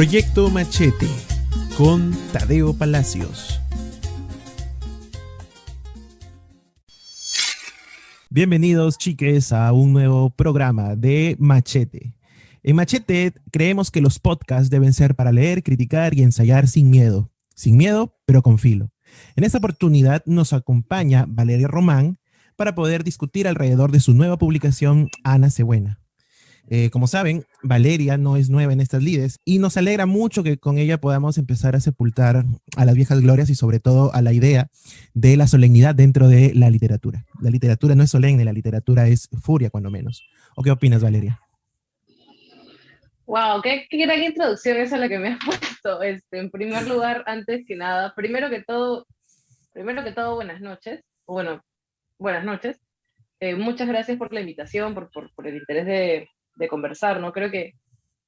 Proyecto Machete con Tadeo Palacios. Bienvenidos, chiques, a un nuevo programa de Machete. En Machete creemos que los podcasts deben ser para leer, criticar y ensayar sin miedo. Sin miedo, pero con filo. En esta oportunidad nos acompaña Valeria Román para poder discutir alrededor de su nueva publicación Hágase Buena. Como saben, Valeria no es nueva en estas lides y nos alegra mucho que con ella podamos empezar a sepultar a las viejas glorias y sobre todo a la idea de la solemnidad dentro de la literatura. La literatura no es solemne, la literatura es furia cuando menos. ¿O qué opinas, Valeria? Wow, qué gran introducción esa la que me has puesto. En primer lugar, antes que nada, primero que todo, buenas noches. Bueno, buenas noches. Muchas gracias por la invitación, por el interés de conversar, ¿no? Creo que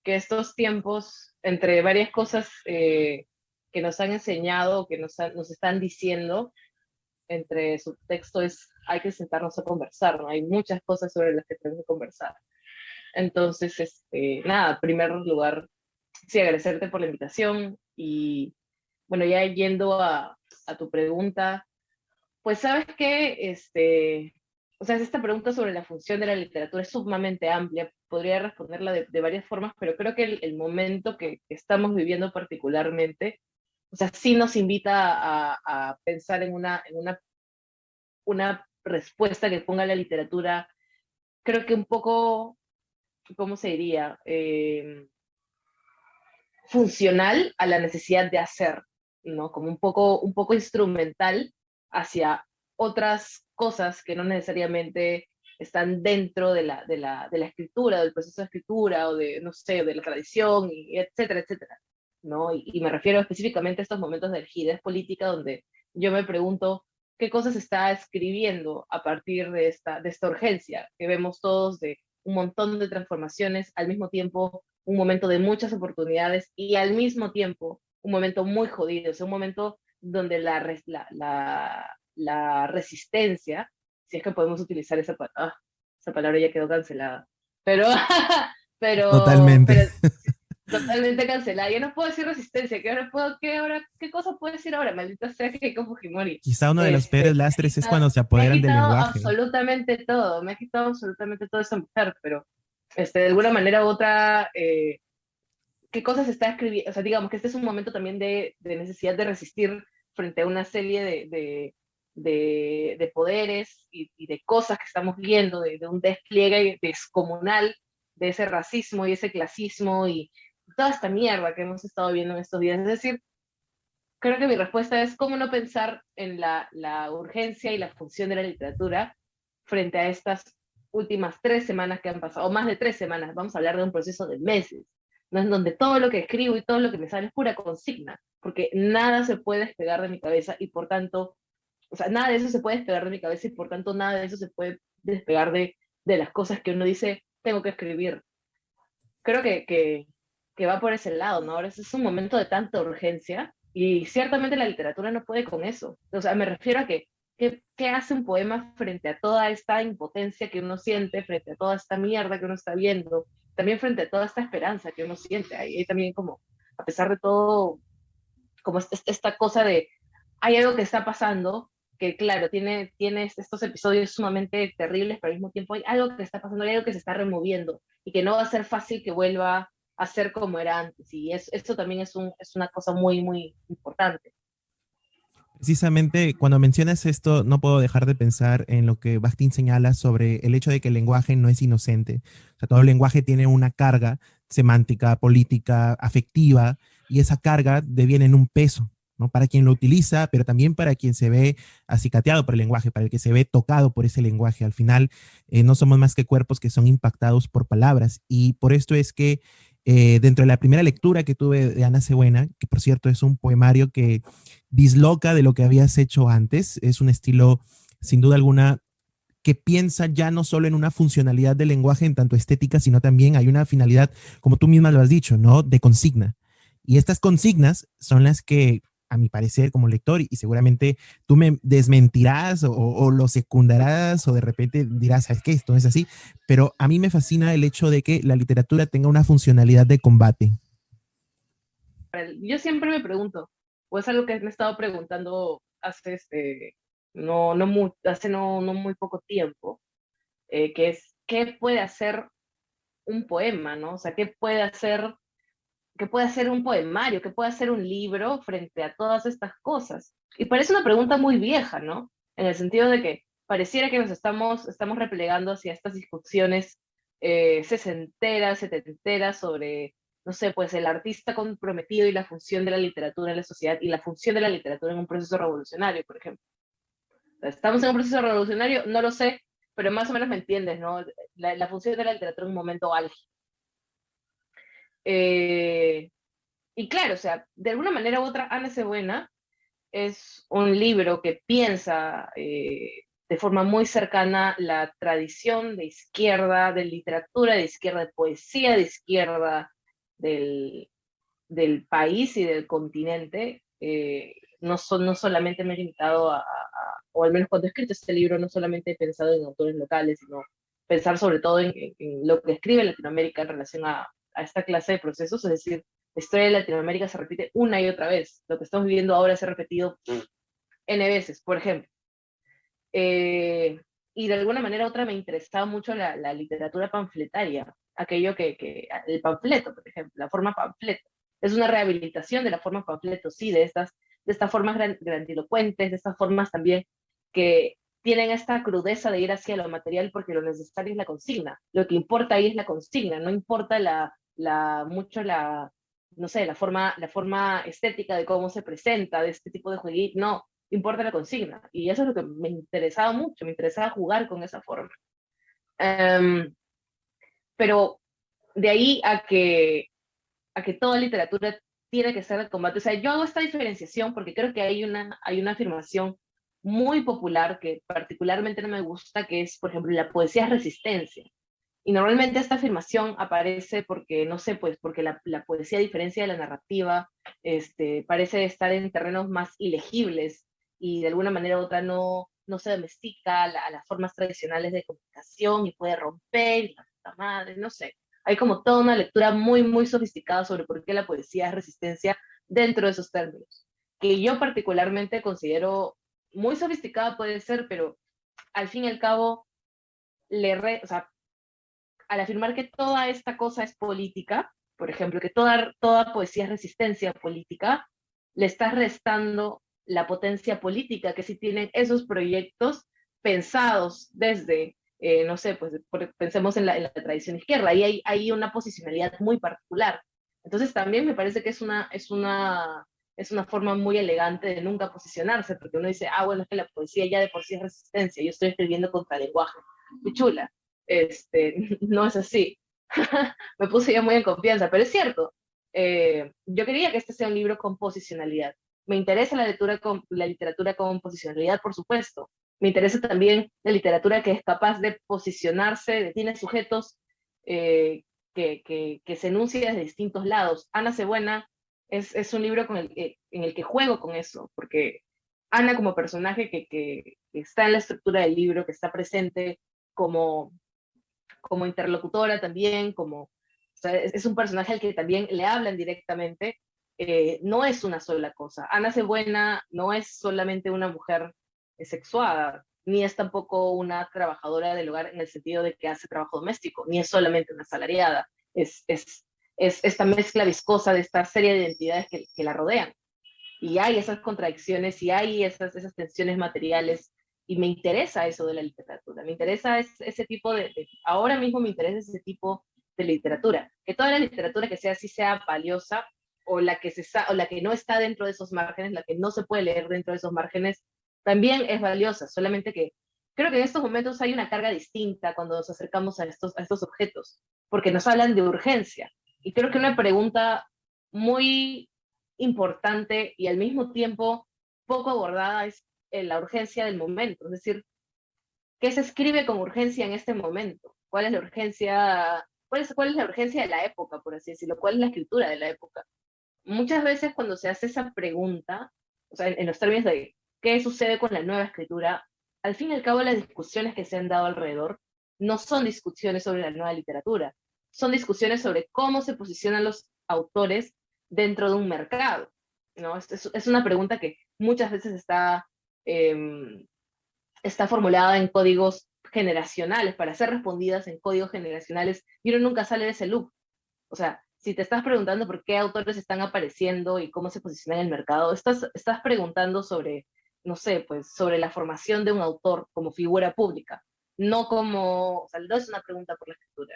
estos tiempos, entre varias cosas que nos han enseñado, que nos están diciendo, entre su texto hay que sentarnos a conversar, ¿no? Hay muchas cosas sobre las que tenemos que conversar. Entonces, nada, en primer lugar, sí, agradecerte por la invitación y, bueno, ya yendo a tu pregunta, pues sabes que, o sea, esta pregunta sobre la función de la literatura es sumamente amplia, podría responderla de varias formas, pero creo que el momento que estamos viviendo particularmente, o sea, sí nos invita a pensar en una respuesta que ponga la literatura, creo que un poco, ¿cómo se diría? Funcional a la necesidad de hacer, ¿no? Como un poco instrumental hacia otras cosas que no necesariamente están dentro de la escritura, del proceso de escritura, o de, no sé, de la tradición, y etcétera, etcétera, ¿no? Y me refiero específicamente a estos momentos de rigidez política donde yo me pregunto qué cosas está escribiendo a partir de esta urgencia que vemos todos de un montón de transformaciones, al mismo tiempo un momento de muchas oportunidades y al mismo tiempo un momento muy jodido, o sea, un momento donde la resistencia, si es que podemos utilizar esa palabra ya quedó cancelada, pero, Totalmente. pero totalmente cancelada. Yo no puedo decir resistencia, ¿qué cosa puedo decir ahora? Maldita sea Keiko Fujimori. Quizá uno de los peores lastres es cuando se Me ha apoderan del quitado lenguaje. absolutamente todo, me ha quitado absolutamente todo esa mujer, pero de alguna manera u otra, ¿qué cosas está escribiendo? O sea, digamos que este es un momento también de necesidad de resistir frente a una serie de poderes y de cosas que estamos viendo, de un despliegue descomunal de ese racismo y ese clasismo y toda esta mierda que hemos estado viendo en estos días. Es decir, creo que mi respuesta es cómo no pensar en la urgencia y la función de la literatura frente a estas últimas 3 semanas que han pasado, o más de 3 semanas. Vamos a hablar de un proceso de meses, ¿no? En donde todo lo que escribo y todo lo que me sale es pura consigna, porque nada se puede despegar de mi cabeza y por tanto, o sea, nada de eso se puede despegar de mi cabeza y por tanto nada de eso se puede despegar de las cosas que uno dice, tengo que escribir. Creo que va por ese lado, ¿no? Ahora es un momento de tanta urgencia y ciertamente la literatura no puede con eso. O sea, me refiero a ¿qué hace un poema frente a toda esta impotencia que uno siente, frente a toda esta mierda que uno está viendo, también frente a toda esta esperanza que uno siente? Ahí también como, a pesar de todo, como esta cosa de, hay algo que está pasando, que claro, tiene estos episodios sumamente terribles, pero al mismo tiempo hay algo que está pasando, hay algo que se está removiendo y que no va a ser fácil que vuelva a ser como era antes. Y esto también es una cosa muy, muy importante. Precisamente cuando mencionas esto, no puedo dejar de pensar en lo que Bakhtin señala sobre el hecho de que el lenguaje no es inocente. O sea, todo el lenguaje tiene una carga semántica, política, afectiva, y esa carga deviene en un peso, ¿no? Para quien lo utiliza, pero también para quien se ve acicateado por el lenguaje, para el que se ve tocado por ese lenguaje. Al final, no somos más que cuerpos que son impactados por palabras, y por esto es que dentro de la primera lectura que tuve de Hágase Buena, que por cierto es un poemario que disloca de lo que habías hecho antes, es un estilo sin duda alguna que piensa ya no solo en una funcionalidad del lenguaje en tanto estética, sino también hay una finalidad, como tú misma lo has dicho, ¿no? De consigna. Y estas consignas son las que, a mi parecer, como lector, y seguramente tú me desmentirás o lo secundarás o de repente dirás, ¿sabes qué? Esto no es así. Pero a mí me fascina el hecho de que la literatura tenga una funcionalidad de combate. yo siempre me pregunto, o es algo que me he estado preguntando hace, no muy poco tiempo, que es, ¿qué puede hacer un poema, ¿no? O sea, qué puede hacer un poemario, qué puede hacer un libro frente a todas estas cosas? Y parece una pregunta muy vieja, ¿no? En el sentido de que pareciera que estamos replegando hacia estas discusiones sesenteras, setenteras sobre, no sé, pues el artista comprometido y la función de la literatura en la sociedad y la función de la literatura en un proceso revolucionario, por ejemplo. ¿Estamos en un proceso revolucionario? No lo sé, pero más o menos me entiendes, ¿no? La función de la literatura en un momento álgido. Eh, y claro, o sea, de alguna manera u otra, Ana Cebuena es un libro que piensa de forma muy cercana la tradición de izquierda, de literatura de izquierda, de poesía de izquierda del país y del continente. No solamente me he limitado o al menos cuando he escrito este libro, no solamente he pensado en autores locales, sino pensar sobre todo en lo que escribe Latinoamérica en relación a esta clase de procesos, es decir, la historia de Latinoamérica se repite una y otra vez. Lo que estamos viviendo ahora se ha repetido N veces, por ejemplo. Eh, y de alguna manera u otra me interesaba mucho la literatura panfletaria, aquello el panfleto, por ejemplo, la forma panfleto. Es una rehabilitación de la forma panfleto, sí, de estas formas grandilocuentes, de estas formas también que tienen esta crudeza de ir hacia lo material porque lo necesario es la consigna. Lo que importa ahí es la consigna, no importa mucho no sé, la forma estética de cómo se presenta, de este tipo de jueguitos, no, importa la consigna. Y eso es lo que me interesaba mucho, me interesaba jugar con esa forma. Um, pero de ahí a que toda literatura tiene que ser de combate. O sea, yo hago esta diferenciación porque creo que hay una afirmación muy popular que particularmente no me gusta, que es, por ejemplo, la poesía es resistencia. Y normalmente esta afirmación aparece porque, no sé, pues porque la poesía, a diferencia de la narrativa, parece estar en terrenos más ilegibles y de alguna manera u otra no se domestica a las formas tradicionales de comunicación y puede romper, y la puta madre, no sé. Hay como toda una lectura muy, muy sofisticada sobre por qué la poesía es resistencia dentro de esos términos, que yo particularmente considero muy sofisticada puede ser, pero al fin y al cabo, o sea, al afirmar que toda esta cosa es política, por ejemplo, que toda poesía es resistencia política, le estás restando la potencia política que sí tienen esos proyectos pensados desde, no sé, pues pensemos en la tradición izquierda, y hay una posicionalidad muy particular. Entonces también me parece que es una forma muy elegante de nunca posicionarse, porque uno dice, bueno, es que la poesía ya de por sí es resistencia, yo estoy escribiendo contra lenguaje. Qué chula. No es así. Me puse ya muy en confianza, pero es cierto. Yo quería que este sea un libro con posicionalidad. Me interesa la literatura con posicionalidad, por supuesto. Me interesa también la literatura que es capaz de posicionarse, tiene sujetos que se enuncian desde distintos lados. Ana Cebuena es un libro en el que juego con eso, porque Ana como personaje que está en la estructura del libro, que está presente como interlocutora también, o sea, es un personaje al que también le hablan directamente, no es una sola cosa. Ana Cebuena no es solamente una mujer sexuada, ni es tampoco una trabajadora del hogar en el sentido de que hace trabajo doméstico, ni es solamente una asalariada, es esta mezcla viscosa de esta serie de identidades que la rodean. Y hay esas contradicciones y hay esas tensiones materiales y me interesa eso de la literatura, me interesa ese tipo ahora mismo me interesa ese tipo de literatura, que toda la literatura que sea así sea valiosa o la que no está dentro de esos márgenes, la que no se puede leer dentro de esos márgenes, también es valiosa, solamente que creo que en estos momentos hay una carga distinta cuando nos acercamos a estos objetos, porque nos hablan de urgencia. Y creo que una pregunta muy importante y al mismo tiempo poco abordada es la urgencia del momento, es decir, ¿qué se escribe con urgencia en este momento? ¿Cuál es la urgencia? ¿Cuál es la urgencia de la época, por así decirlo? ¿Cuál es la escritura de la época? Muchas veces cuando se hace esa pregunta, o sea, en los términos de qué sucede con la nueva escritura, al fin y al cabo las discusiones que se han dado alrededor no son discusiones sobre la nueva literatura, son discusiones sobre cómo se posicionan los autores dentro de un mercado, ¿no? Es una pregunta que muchas veces está formulada en códigos generacionales, para ser respondidas en códigos generacionales, y uno nunca sale de ese loop. O sea, si te estás preguntando por qué autores están apareciendo y cómo se posicionan en el mercado, estás preguntando sobre, no sé, pues sobre la formación de un autor como figura pública, no como, o sea, no es una pregunta por la escritura.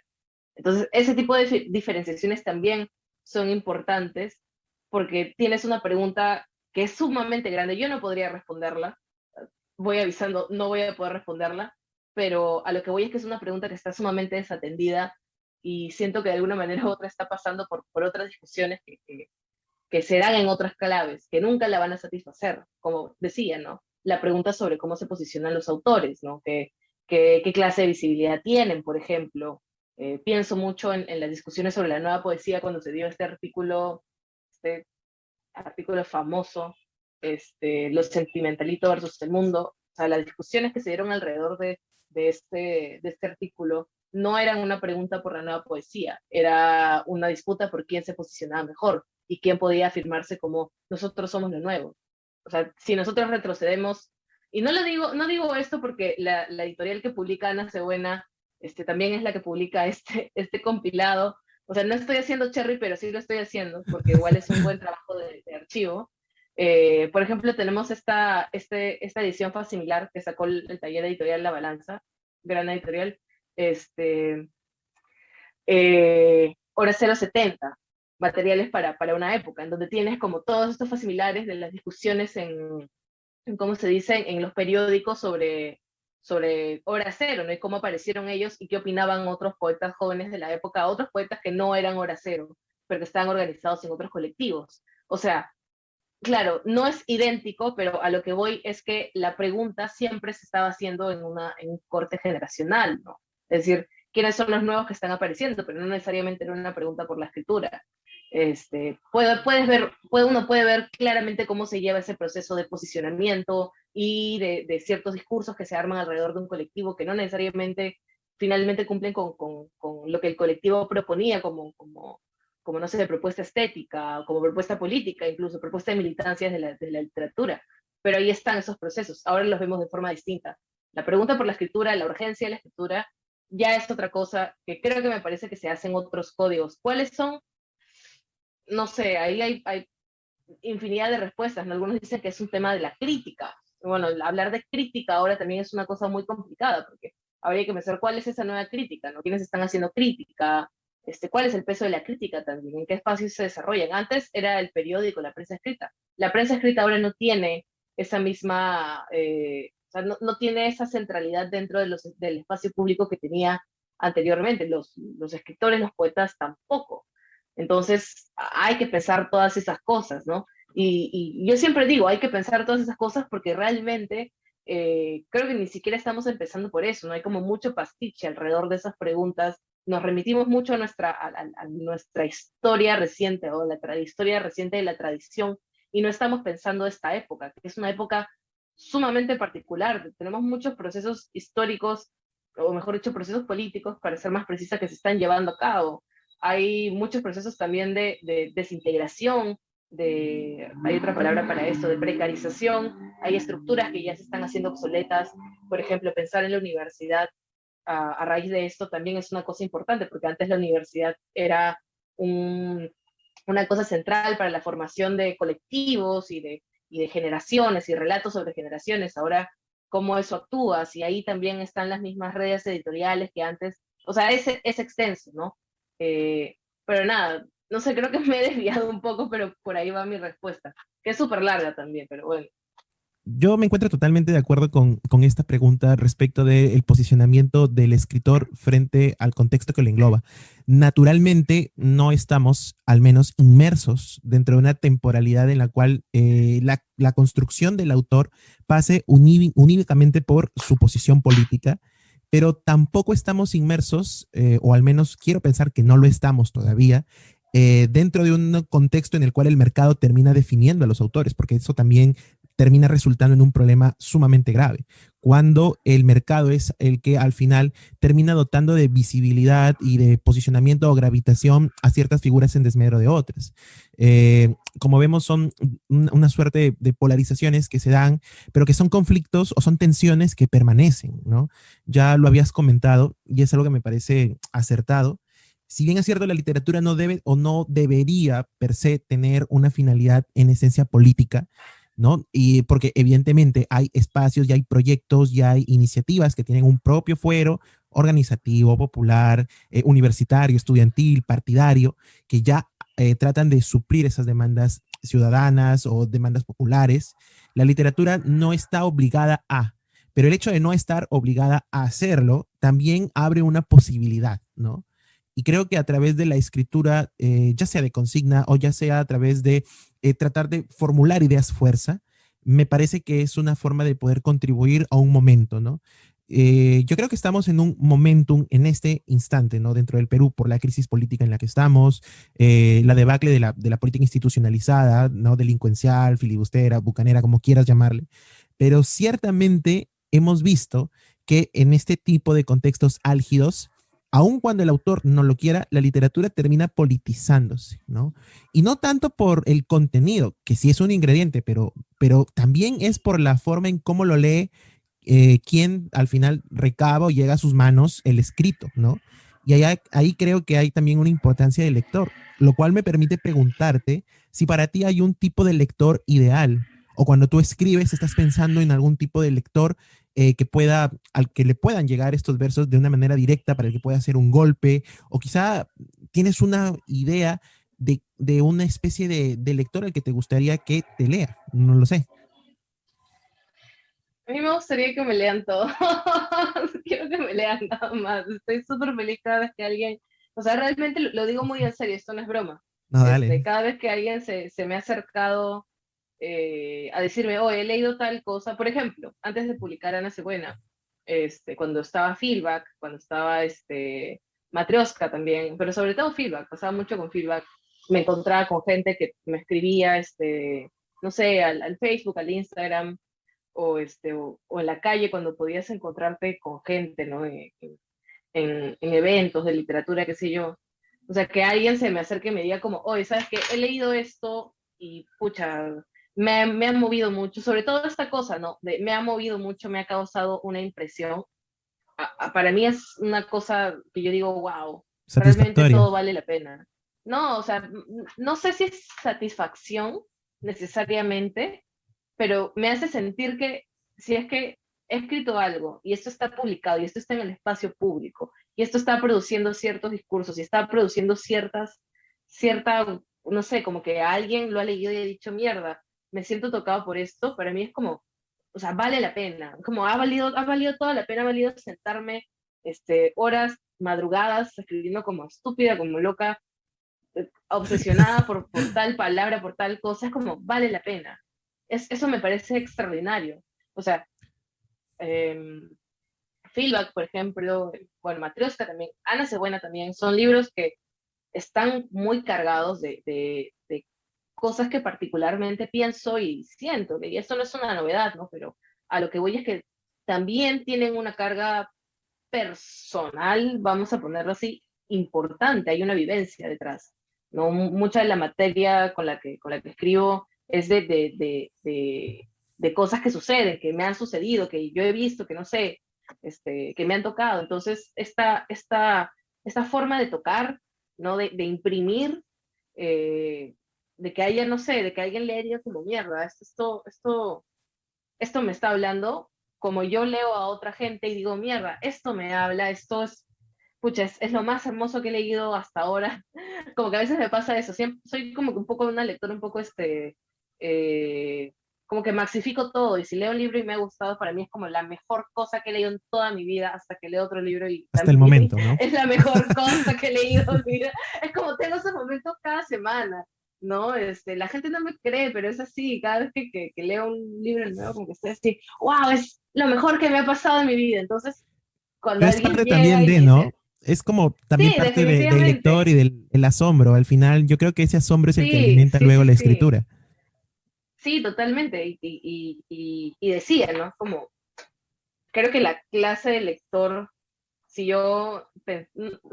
Entonces, ese tipo de diferenciaciones también son importantes porque tienes una pregunta que es sumamente grande. Yo no podría responderla, voy avisando, no voy a poder responderla, pero a lo que voy es que es una pregunta que está sumamente desatendida y siento que de alguna manera u otra está pasando por otras discusiones que se dan en otras claves, que nunca la van a satisfacer, como decía, ¿no? La pregunta sobre cómo se posicionan los autores, ¿no? ¿Qué clase de visibilidad tienen, por ejemplo? Pienso mucho en las discusiones sobre la nueva poesía cuando se dio este artículo famoso, Los sentimentalitos versus el mundo. O sea, las discusiones que se dieron alrededor de este artículo no eran una pregunta por la nueva poesía, era una disputa por quién se posicionaba mejor y quién podía afirmarse como nosotros somos lo nuevo. O sea, si nosotros retrocedemos, y no digo esto porque la editorial que publica Ana Cebuena también es la que publica este compilado. O sea, no estoy haciendo cherry, pero sí lo estoy haciendo, porque igual es un buen trabajo de archivo. Por ejemplo, tenemos esta edición similar que sacó el taller editorial La Balanza, gran editorial, Hora 070, materiales para una época, en donde tienes como todos estos facsimilares de las discusiones ¿cómo se dice?, en los periódicos sobre Hora Cero, ¿no? Y cómo aparecieron ellos y qué opinaban otros poetas jóvenes de la época, otros poetas que no eran Hora Cero, pero que estaban organizados en otros colectivos. O sea, claro, no es idéntico, pero a lo que voy es que la pregunta siempre se estaba haciendo en un corte generacional, ¿no? Es decir, ¿quiénes son los nuevos que están apareciendo? Pero no necesariamente era una pregunta por la escritura. Uno puede ver claramente cómo se lleva ese proceso de posicionamiento y de ciertos discursos que se arman alrededor de un colectivo que no necesariamente finalmente cumplen con lo que el colectivo proponía como no sé, propuesta estética, como propuesta política, incluso propuesta de militancias de la literatura. Pero ahí están esos procesos, ahora los vemos de forma distinta. La pregunta por la escritura, la urgencia de la escritura, ya es otra cosa que creo que me parece que se hacen otros códigos. ¿Cuáles son? No sé, ahí hay infinidad de respuestas, ¿no? Algunos dicen que es un tema de la crítica. Bueno, hablar de crítica ahora también es una cosa muy complicada, porque habría que pensar cuál es esa nueva crítica, ¿no? ¿Quiénes están haciendo crítica? ¿Cuál es el peso de la crítica también? ¿En qué espacios se desarrollan? Antes era el periódico, la prensa escrita. La prensa escrita ahora no tiene esa misma, o sea, no tiene esa centralidad dentro del espacio público que tenía anteriormente. Los escritores, los poetas tampoco. Entonces, hay que pensar todas esas cosas, ¿no? Y yo siempre digo, hay que pensar todas esas cosas porque realmente creo que ni siquiera estamos empezando por eso, ¿no? Hay como mucho pastiche alrededor de esas preguntas. Nos remitimos mucho a nuestra historia reciente o la historia reciente de la tradición y no estamos pensando esta época, que es una época sumamente particular. Tenemos muchos procesos históricos, o mejor dicho, procesos políticos, para ser más precisa, que se están llevando a cabo. Hay muchos procesos también de desintegración, hay otra palabra para esto, de precarización, hay estructuras que ya se están haciendo obsoletas. Por ejemplo, pensar en la universidad a raíz de esto también es una cosa importante, porque antes la universidad era una cosa central para la formación de colectivos y de generaciones y relatos sobre generaciones. Ahora, cómo eso actúa, si ahí también están las mismas redes editoriales que antes, o sea, es extenso, ¿no? Pero nada, no sé, creo que me he desviado un poco, pero por ahí va mi respuesta, que es súper larga también, pero bueno. Yo me encuentro totalmente de acuerdo con esta pregunta respecto del posicionamiento del escritor frente al contexto que lo engloba. Naturalmente, no estamos, al menos, inmersos dentro de una temporalidad en la cual la construcción del autor pase unívocamente por su posición política, pero tampoco estamos inmersos, o al menos quiero pensar que no lo estamos todavía, dentro de un contexto en el cual el mercado termina definiendo a los autores, porque eso también termina resultando en un problema sumamente grave, cuando el mercado es el que al final termina dotando de visibilidad y de posicionamiento o gravitación a ciertas figuras en desmedro de otras. Como vemos, son una suerte de polarizaciones que se dan, pero que son conflictos o son tensiones que permanecen, ¿no? Ya lo habías comentado y es algo que me parece acertado. Si bien es cierto, la literatura no debe o no debería per se tener una finalidad en esencia política, ¿no? Y porque evidentemente hay espacios, ya hay proyectos, ya hay iniciativas que tienen un propio fuero organizativo, popular, universitario, estudiantil, partidario, que ya tratan de suplir esas demandas ciudadanas o demandas populares. La literatura no está obligada a, pero el hecho de no estar obligada a hacerlo también abre una posibilidad, ¿no? Y creo que a través de la escritura, ya sea de consigna o ya sea a través de tratar de formular ideas fuerza, me parece que es una forma de poder contribuir a un momento, ¿no? Yo creo que estamos en un momentum en este instante, ¿no? Dentro del Perú, por la crisis política en la que estamos, la debacle de la política institucionalizada, ¿no? Delincuencial, filibustera, bucanera, como quieras llamarle. Pero ciertamente hemos visto que en este tipo de contextos álgidos, aun cuando el autor no lo quiera, la literatura termina politizándose, ¿no? Y no tanto por el contenido, que sí es un ingrediente, pero también es por la forma en cómo lo lee quien al final recaba o llega a sus manos el escrito, ¿no? Y ahí creo que hay también una importancia del lector, lo cual me permite preguntarte si para ti hay un tipo de lector ideal, o cuando tú escribes estás pensando en algún tipo de lector al que le puedan llegar estos versos de una manera directa, para el que pueda hacer un golpe, o quizá tienes una idea de una especie de lector al que te gustaría que te lea, no lo sé. A mí me gustaría que me lean todo. Quiero que me lean nada más. Estoy súper feliz cada vez que alguien, o sea, realmente lo digo muy en serio, esto no es broma. No, dale. Cada vez que alguien se me ha acercado a decirme, oh, he leído tal cosa, por ejemplo, antes de publicar Ana Cebuena, cuando estaba Feedback, cuando estaba Matrioska también, pero sobre todo Feedback, pasaba mucho con Feedback, me encontraba con gente que me escribía, no sé, al Facebook, al Instagram, o en la calle cuando podías encontrarte con gente, ¿no? En eventos de literatura, qué sé yo. O sea, que alguien se me acerque y me diga como, oye, ¿sabes qué? He leído esto y, pucha, me ha movido mucho, sobre todo esta cosa, ¿no? Me ha movido mucho, me ha causado una impresión. Para mí es una cosa que yo digo, wow, realmente Satisfactoria. todo vale la pena. No, o sea, no sé si es satisfacción necesariamente, pero me hace sentir que si es que he escrito algo y esto está publicado y esto está en el espacio público y esto está produciendo ciertos discursos y está produciendo no sé, como que alguien lo ha leído y ha dicho, mierda, me siento tocado por esto, para mí es como, o sea, vale la pena, como ha valido toda la pena, ha valido sentarme horas, madrugadas, escribiendo como estúpida, como loca, obsesionada por tal palabra, por tal cosa, es como, vale la pena. Eso me parece extraordinario. O sea, eh, Feedback, por ejemplo, bueno, Matrioska también, Ana Cebuena también, son libros que están muy cargados de cosas que particularmente pienso y siento, y esto no es una novedad, ¿no? Pero a lo que voy es que también tienen una carga personal, vamos a ponerlo así, importante, hay una vivencia detrás, ¿no? Mucha de la materia con la que escribo es de cosas que suceden, que me han sucedido, que yo he visto, que no sé, que me han tocado. Entonces, esta forma de tocar, ¿no? De imprimir, de que haya, no sé, de que alguien le diga como mierda, esto me está hablando, como yo leo a otra gente y digo, mierda, esto me habla, esto es, pucha, es lo más hermoso que he leído hasta ahora. Como que a veces me pasa eso, siempre, soy como que un poco una lectora, un poco eh, como que maxifico todo, y si leo un libro y me ha gustado, para mí es como la mejor cosa que he leído en toda mi vida, hasta que leo otro libro y Hasta el también momento, ¿no? es la mejor cosa que he leído en mi vida. Es como tengo esos momentos cada semana, ¿no? La gente no me cree, pero es así, cada vez que leo un libro nuevo, como que estoy así, wow, es lo mejor que me ha pasado en mi vida. Entonces, cuando Pero es alguien parte llega también y de, me ¿no? dice, Es como también sí, parte del lector definitivamente, y del el asombro. Al final, yo creo que ese asombro es el que sí, alimenta sí, luego sí, la sí. escritura. sí, totalmente. Y decía, ¿no? Como, creo que la clase de lector, si yo,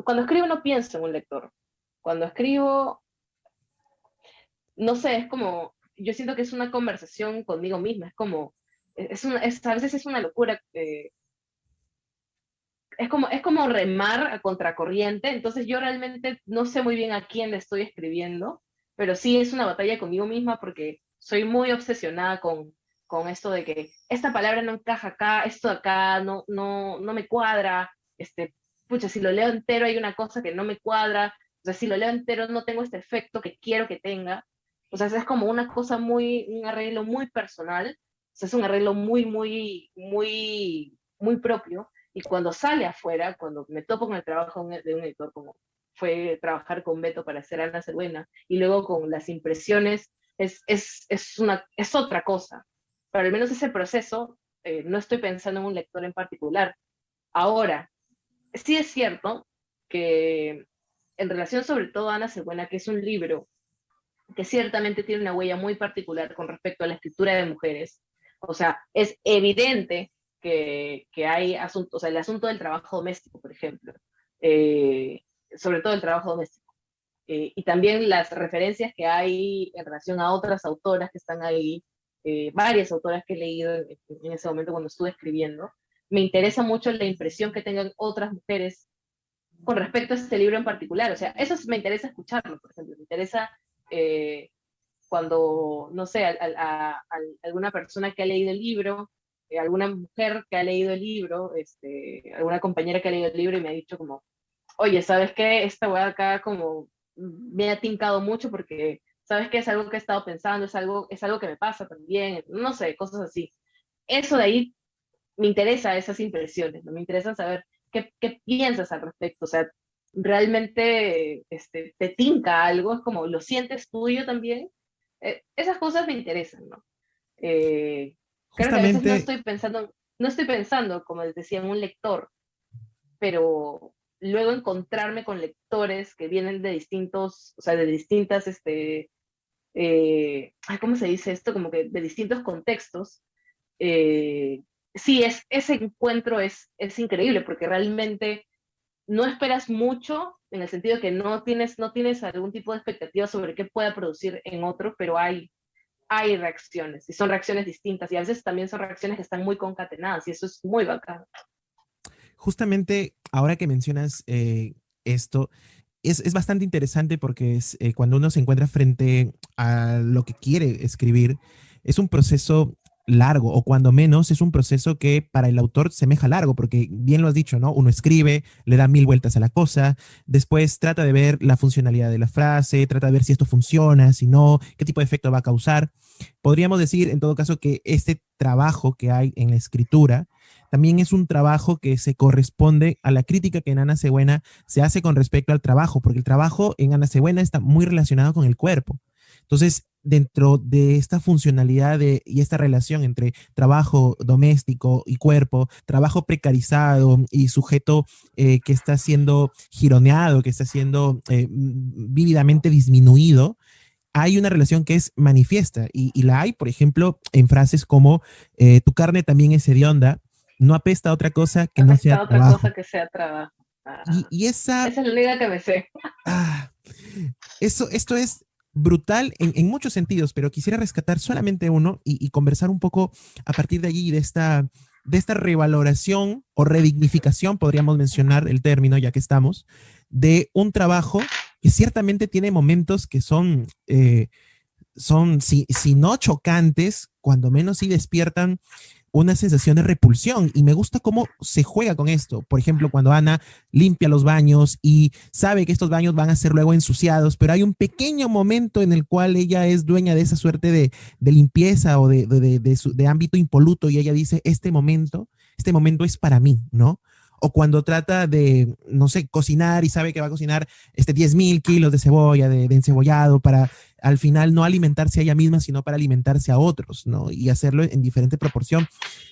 cuando escribo no pienso en un lector. Cuando escribo, no sé, es como, yo siento que es una conversación conmigo misma, es como, a veces es una locura. Es como remar a contracorriente, entonces yo realmente no sé muy bien a quién le estoy escribiendo, pero sí es una batalla conmigo misma porque soy muy obsesionada con esto de que esta palabra no encaja acá, esto de acá no me cuadra, pucha, si lo leo entero hay una cosa que no me cuadra, o sea, si lo leo entero no tengo este efecto que quiero que tenga, o sea, es como una cosa un arreglo muy personal, o sea, es un arreglo muy propio y cuando sale afuera, cuando me topo con el trabajo de un editor, como fue trabajar con Beto para hacer Ana Cervena, y luego con las impresiones, es otra cosa. Pero al menos ese proceso, no estoy pensando en un lector en particular. Ahora, sí es cierto que en relación sobre todo a Ana Cervena, que es un libro que ciertamente tiene una huella muy particular con respecto a la escritura de mujeres. O sea, es evidente que hay asuntos, o sea, el asunto del trabajo doméstico, por ejemplo, eh, sobre todo el trabajo doméstico, y también las referencias que hay en relación a otras autoras que están ahí, varias autoras que he leído en ese momento cuando estuve escribiendo. Me interesa mucho la impresión que tengan otras mujeres con respecto a este libro en particular. O sea, eso me interesa escucharlo, por ejemplo. Me interesa eh, cuando, no sé, alguna persona que ha leído el libro, alguna mujer que ha leído el libro, alguna compañera que ha leído el libro y me ha dicho como, oye, ¿sabes qué? Esta weá acá como me ha tincado mucho porque, ¿sabes qué? Es algo que he estado pensando, es algo que me pasa también, no sé, cosas así. Eso de ahí me interesa esas impresiones, ¿no? Me interesa saber qué piensas al respecto, o sea, realmente te tinca algo, es como, ¿lo sientes tuyo también? Esas cosas me interesan, ¿no? Eh, Creo que a veces Justamente, no estoy pensando, como les decía, en un lector, pero luego encontrarme con lectores que vienen de distintos, o sea, de distintas, ¿cómo se dice esto? Como que de distintos contextos, eh, sí, ese encuentro es increíble porque realmente no esperas mucho en el sentido que no tienes algún tipo de expectativa sobre qué pueda producir en otro, pero hay reacciones y son reacciones distintas y a veces también son reacciones que están muy concatenadas y eso es muy bacán. justamente ahora que mencionas esto, es bastante interesante porque cuando uno se encuentra frente a lo que quiere escribir, es un proceso largo, o cuando menos es un proceso que para el autor semeja largo, porque bien lo has dicho, ¿no? Uno escribe, le da mil vueltas a la cosa, después trata de ver la funcionalidad de la frase, trata de ver si esto funciona, si no, qué tipo de efecto va a causar. Podríamos decir, en todo caso, que este trabajo que hay en la escritura también es un trabajo que se corresponde a la crítica que en Ana Cebuena se hace con respecto al trabajo, porque el trabajo en Ana Cebuena está muy relacionado con el cuerpo. Entonces, dentro de esta funcionalidad y esta relación entre trabajo doméstico y cuerpo, trabajo precarizado y sujeto que está siendo gironeado, que está siendo vívidamente disminuido, hay una relación que es manifiesta y la hay, por ejemplo, en frases como tu carne también es hedionda, no apesta a otra cosa que no sea Esta otra trabajo. cosa que sea trabajo. Y esa, Esa es la única que me sé. ah, esto es brutal muchos sentidos, pero quisiera rescatar solamente uno y conversar un poco a partir de allí de esta revaloración o redignificación, podríamos mencionar el término ya que estamos, de un trabajo que ciertamente tiene momentos que son si no chocantes, cuando menos sí despiertan una sensación de repulsión y me gusta cómo se juega con esto. Por ejemplo, cuando Ana limpia los baños y sabe que estos baños van a ser luego ensuciados, pero hay un pequeño momento en el cual ella es dueña de esa suerte de limpieza o de ámbito impoluto y ella dice, este momento es para mí, ¿no? O cuando trata de, no sé, cocinar y sabe que va a cocinar 10,000 kilos de cebolla, de encebollado, para al final no alimentarse a ella misma, sino para alimentarse a otros, ¿no? Y hacerlo en diferente proporción.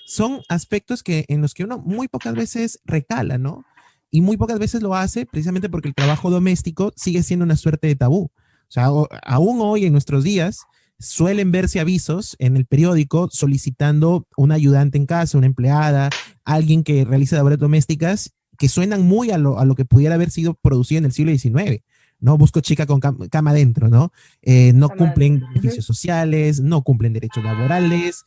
Son aspectos en los que uno muy pocas veces recala, ¿no? Y muy pocas veces lo hace precisamente porque el trabajo doméstico sigue siendo una suerte de tabú. O sea, aún hoy en nuestros días suelen verse avisos en el periódico solicitando un ayudante en casa, una empleada, alguien que realice labores domésticas que suenan muy a lo que pudiera haber sido producido en el siglo XIX. ¿No? Busco chica con cama adentro, ¿no? No Amante. cumplen beneficios sociales, no cumplen derechos laborales.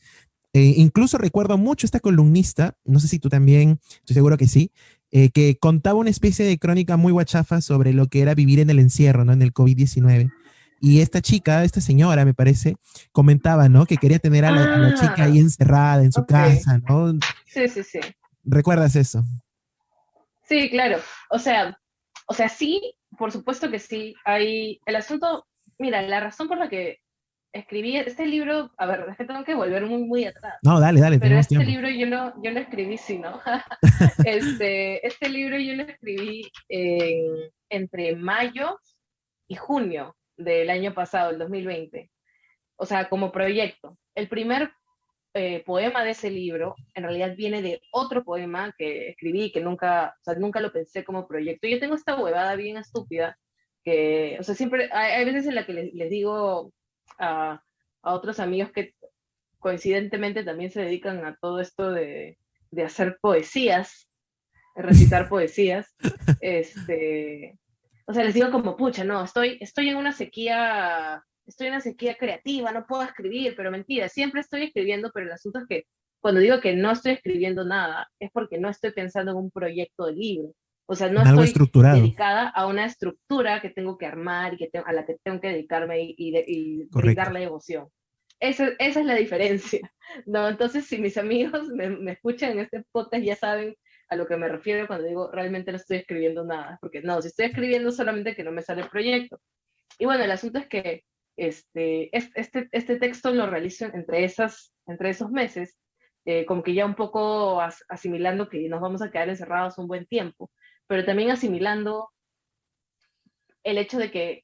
Incluso recuerdo mucho esta columnista, no sé si tú también, estoy seguro que sí, que contaba una especie de crónica muy guachafa sobre lo que era vivir en el encierro, ¿no? En el COVID-19. Y esta chica, esta señora, me parece, comentaba, ¿no? Que quería tener a la chica ahí Ah, encerrada en su ok. casa, ¿no? Sí, sí, sí. ¿Recuerdas eso? Sí, claro. O sea, sí, por supuesto que sí. Hay el asunto, mira, la razón por la que escribí este libro, a ver, es que tengo que volver muy, muy atrás, No, dale, dale, pero tenemos este tiempo. libro yo lo escribí, sí, ¿no? Este libro yo lo escribí entre mayo y junio del año pasado, el 2020, o sea, como proyecto. El primer poema de ese libro en realidad viene de otro poema que escribí que nunca, o sea, nunca lo pensé como proyecto. Yo tengo esta huevada bien estúpida que, o sea, siempre hay veces en la que les digo a otros amigos que coincidentemente también se dedican a todo esto de hacer poesías, recitar poesías, este, o sea, les digo como, pucha, no, estoy en una sequía, estoy en una sequía creativa, no puedo escribir, pero mentira, siempre estoy escribiendo, pero el asunto es que cuando digo que no estoy escribiendo nada, es porque no estoy pensando en un proyecto de libro. O sea, no En algo estoy estructurado, dedicada a una estructura que tengo que armar y a la que tengo que dedicarme y correcto. brindarle devoción. Esa es la diferencia, ¿no? Entonces, si mis amigos me escuchan en este podcast, ya saben a lo que me refiero cuando digo realmente no estoy escribiendo nada, porque no, si estoy escribiendo solamente que no me sale el proyecto. Y bueno, el asunto es que este texto lo realizo entre esos meses, como que ya un poco asimilando que nos vamos a quedar encerrados un buen tiempo, pero también asimilando el hecho de que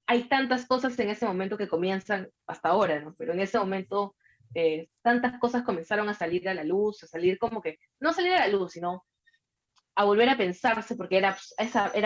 hay tantas cosas en ese momento que comienzan hasta ahora, ¿no? Pero en ese momento tantas cosas comenzaron a salir a la luz, a salir como que, no salir a la luz, sino a volver a pensarse, porque era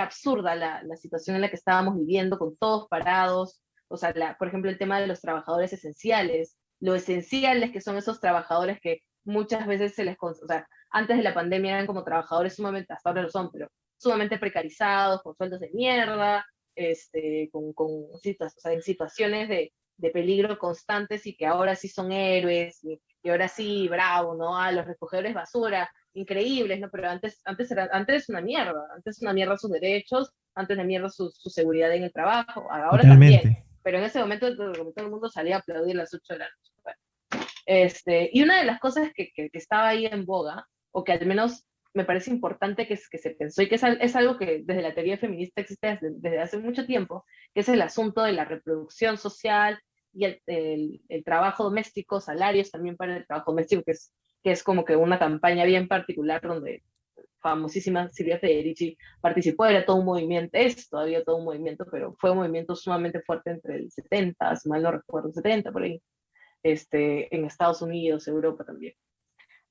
absurda la situación en la que estábamos viviendo, con todos parados, o sea, por ejemplo, el tema de los trabajadores esenciales, lo esenciales que son esos trabajadores que muchas veces o sea, antes de la pandemia eran como trabajadores sumamente, hasta ahora lo son, pero sumamente precarizados, con sueldos de mierda, o sea, en situaciones de peligro constantes y que ahora sí son héroes y ahora sí, bravo, ¿no? A los recogedores de basura, increíbles, ¿no? Pero antes una mierda, antes una mierda sus derechos, antes una mierda su seguridad en el trabajo, ahora también, Totalmente. pero en ese momento todo el mundo salía a aplaudir a las 8 de la noche. Bueno, y una de las cosas que estaba ahí en boga, o que al menos me parece importante que se pensó, y que es algo que desde la teoría feminista existe desde hace mucho tiempo, que es el asunto de la reproducción social y el trabajo doméstico, salarios también para el trabajo doméstico, que es como que una campaña bien particular donde famosísima Silvia Federici participó, era todo un movimiento, es todavía todo un movimiento, pero fue un movimiento sumamente fuerte entre el 70, si mal no recuerdo, 70 por ahí, en Estados Unidos, Europa también.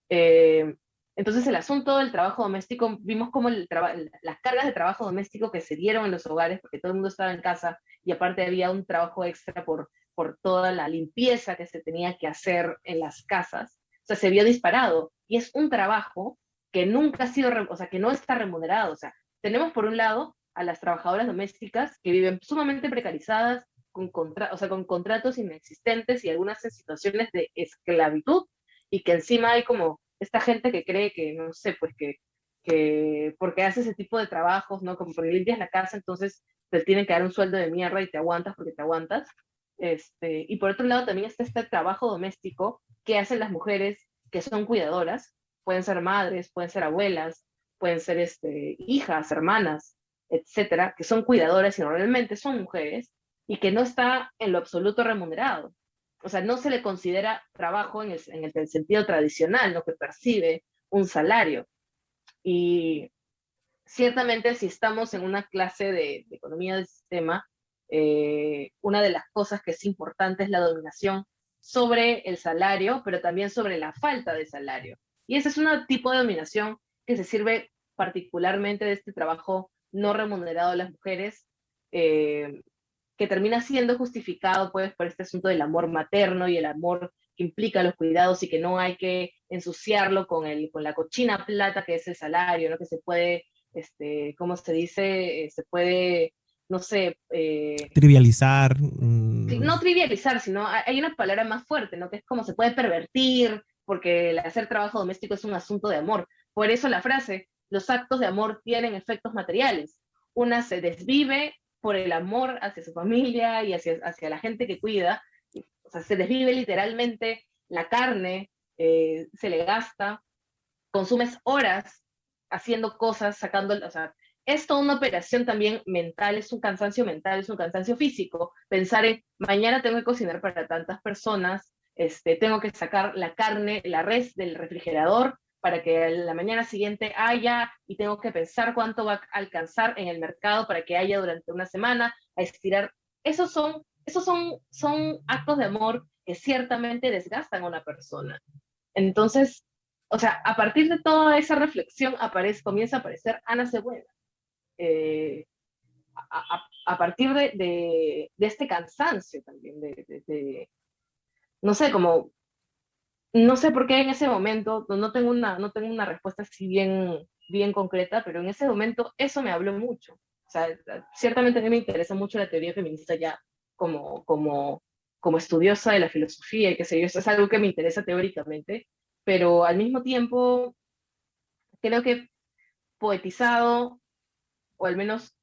Eh, entonces el asunto del trabajo doméstico, vimos como las cargas de trabajo doméstico que se dieron en los hogares, porque todo el mundo estaba en casa y aparte había un trabajo extra por toda la limpieza que se tenía que hacer en las casas, o sea, se vio disparado. Y es un trabajo que nunca ha sido, o sea, que no está remunerado. O sea, tenemos por un lado a las trabajadoras domésticas que viven sumamente precarizadas, o sea, con contratos inexistentes y algunas en situaciones de esclavitud, y que encima hay como esta gente que cree que, no sé, pues que porque hace ese tipo de trabajos, ¿no? Como porque limpias la casa, entonces te tienen que dar un sueldo de mierda y te aguantas porque te aguantas. Y por otro lado también está este trabajo doméstico que hacen las mujeres que son cuidadoras, pueden ser madres, pueden ser abuelas, pueden ser hijas, hermanas, etcétera, que son cuidadoras y normalmente son mujeres y que no está en lo absoluto remunerado. O sea, no se le considera trabajo en el sentido tradicional, lo que percibe un salario. Y ciertamente si estamos en una clase de economía del sistema, una de las cosas que es importante es la dominación sobre el salario, pero también sobre la falta de salario. Y ese es un tipo de dominación que se sirve particularmente de este trabajo no remunerado de las mujeres, eh, que termina siendo justificado pues por este asunto del amor materno y el amor que implica los cuidados y que no hay que ensuciarlo con la cochina plata que es el salario, ¿no? Que se puede, ¿cómo se dice? Se puede, no sé, Trivializar. no trivializar, sino hay una palabra más fuerte, ¿no? Que es como se puede pervertir, porque el hacer trabajo doméstico es un asunto de amor. Por eso la frase, los actos de amor tienen efectos materiales. Una se desvive por el amor hacia su familia y hacia la gente que cuida, o sea, se desvive literalmente la carne, se le gasta, consumes horas haciendo cosas, sacando, o sea, es toda una operación también mental, es un cansancio mental, es un cansancio físico, pensar en mañana tengo que cocinar para tantas personas, tengo que sacar la carne, la res del refrigerador para que la mañana siguiente haya y tengo que pensar cuánto va a alcanzar en el mercado para que haya durante una semana, a estirar. Son actos de amor que ciertamente desgastan a una persona. Entonces, o sea, a partir de toda esa reflexión comienza a aparecer Ana Cebuena. Eh, a partir de este cansancio también, no sé, como, no sé por qué en ese momento, no tengo una respuesta así bien concreta, pero en ese momento eso me habló mucho. O sea, ciertamente a mí me interesa mucho la teoría feminista ya como, como, como estudiosa de la filosofía y qué sé yo, eso es algo que me interesa teóricamente, pero al mismo tiempo creo que poetizado, o al menos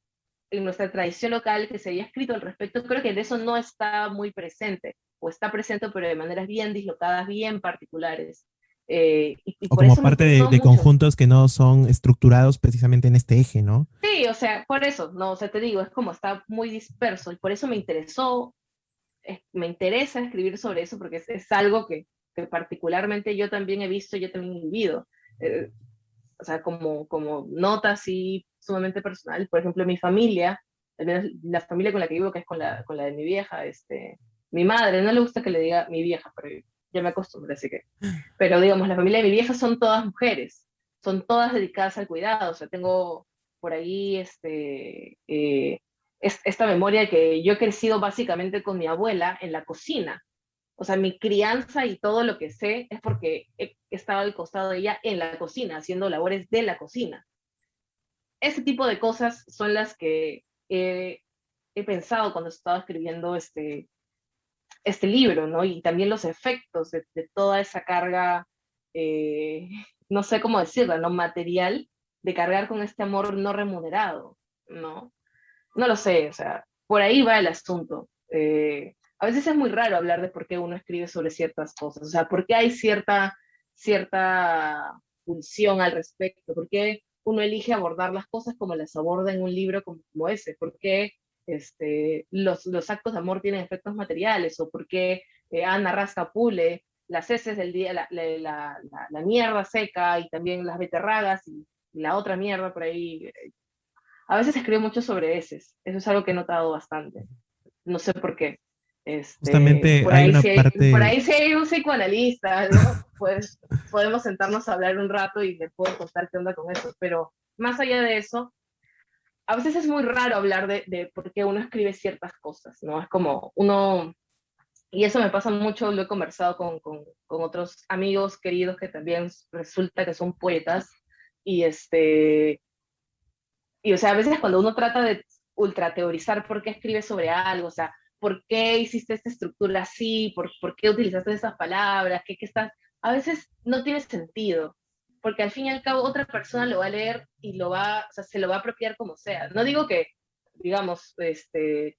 en nuestra tradición local que se haya escrito al respecto, creo que de eso no está muy presente, o está presente pero de maneras bien dislocadas, bien particulares. Y O por como eso me parte de, interesó de mucho. conjuntos que no son estructurados precisamente en este eje, ¿no? Sí, o sea, por eso, no, o sea, te digo, es como está muy disperso y por eso me interesa escribir sobre eso porque es algo que particularmente yo también he visto, yo también he vivido. Eh, o sea, como nota así sumamente personal. Por ejemplo, mi familia, al menos la familia con la que vivo, que es con la de mi vieja, mi madre, no le gusta que le diga mi vieja, pero ya me acostumbré, así que. Pero digamos, la familia de mi vieja son todas mujeres, son todas dedicadas al cuidado, o sea, tengo por ahí esta memoria de que yo he crecido básicamente con mi abuela en la cocina, o sea, mi crianza y todo lo que sé es porque he estado al costado de ella en la cocina, haciendo labores de la cocina. Ese tipo de cosas son las que he pensado cuando estaba escribiendo este libro, ¿no? Y también los efectos de toda esa carga, eh, no sé cómo decirla, ¿no? Material, de cargar con este amor no remunerado, ¿no? No lo sé, o sea, por ahí va el asunto. A veces es muy raro hablar de por qué uno escribe sobre ciertas cosas, o sea, por qué hay cierta pulsión al respecto, por qué uno elige abordar las cosas como las aborda en un libro como ese, por qué los actos de amor tienen efectos materiales, o por qué Ana rasca pule las heces del día, la mierda seca y también las beterragas y la otra mierda por ahí. A veces escribo mucho sobre heces, eso es algo que he notado bastante, no sé por qué. Justamente hay una Por parte, ahí sí hay un psicoanalista, ¿no? Pues podemos sentarnos a hablar un rato y le puedo contar qué onda con eso, pero más allá de eso, a veces es muy raro hablar de por qué uno escribe ciertas cosas, ¿no? Es como uno, y eso me pasa mucho, lo he conversado con otros amigos queridos que también resulta que son poetas, y y o sea, a veces cuando uno trata de ultrateorizar por qué escribes sobre algo, o sea, por qué hiciste esta estructura así, por qué utilizaste esas palabras, qué estás, a veces no tiene sentido, porque al fin y al cabo otra persona lo va a leer y o sea, se lo va a apropiar como sea. No digo que, digamos,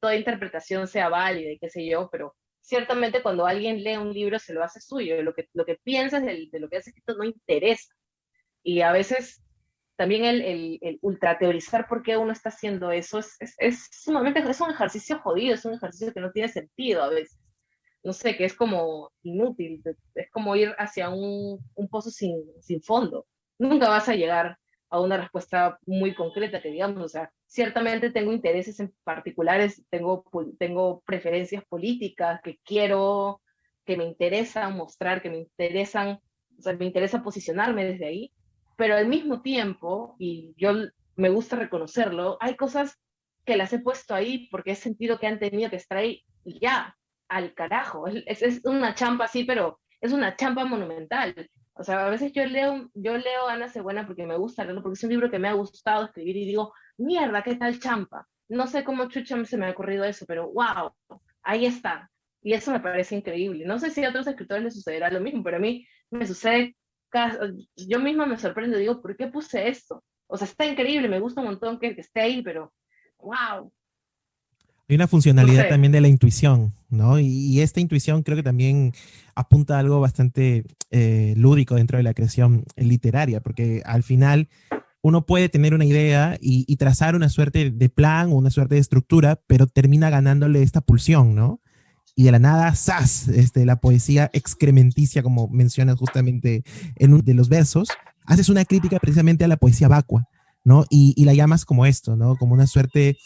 toda interpretación sea válida y qué sé yo, pero ciertamente cuando alguien lee un libro se lo hace suyo, lo que piensas de lo que has escrito no interesa. Y a veces también el ultrateorizar por qué uno está haciendo eso es sumamente, es un ejercicio jodido, es un ejercicio que no tiene sentido a veces. No sé, que es como inútil, es como ir hacia un pozo sin fondo. Nunca vas a llegar a una respuesta muy concreta, que digamos, o sea, ciertamente tengo intereses en particulares, tengo preferencias políticas que me interesan mostrar, que me interesan, o sea, me interesa posicionarme desde ahí, pero al mismo tiempo, y yo me gusta reconocerlo, hay cosas que las he puesto ahí porque he sentido que han tenido que estar ahí y ya, al carajo. Es una champa así, pero es una champa monumental. O sea, a veces yo leo Ana Buena porque me gusta leerlo, porque es un libro que me ha gustado escribir y digo, mierda, ¿qué tal champa? No sé cómo chucha se me ha ocurrido eso, pero wow, ahí está. Y eso me parece increíble. No sé si a otros escritores les sucederá lo mismo, pero a mí me sucede, yo misma me sorprendo, digo, ¿por qué puse esto? O sea, está increíble, me gusta un montón que esté ahí, pero wow, Hay una no funcionalidad sé. también de la intuición, ¿no? Y esta intuición creo que también apunta a algo bastante lúdico dentro de la creación literaria, porque al final uno puede tener una idea y trazar una suerte de plan o una suerte de estructura, pero termina ganándole esta pulsión, ¿no? Y de la nada, ¡zas! La poesía excrementicia, como mencionas justamente en uno de los versos, haces una crítica precisamente a la poesía vacua, ¿no? Y la llamas como esto, ¿no? Como una suerte,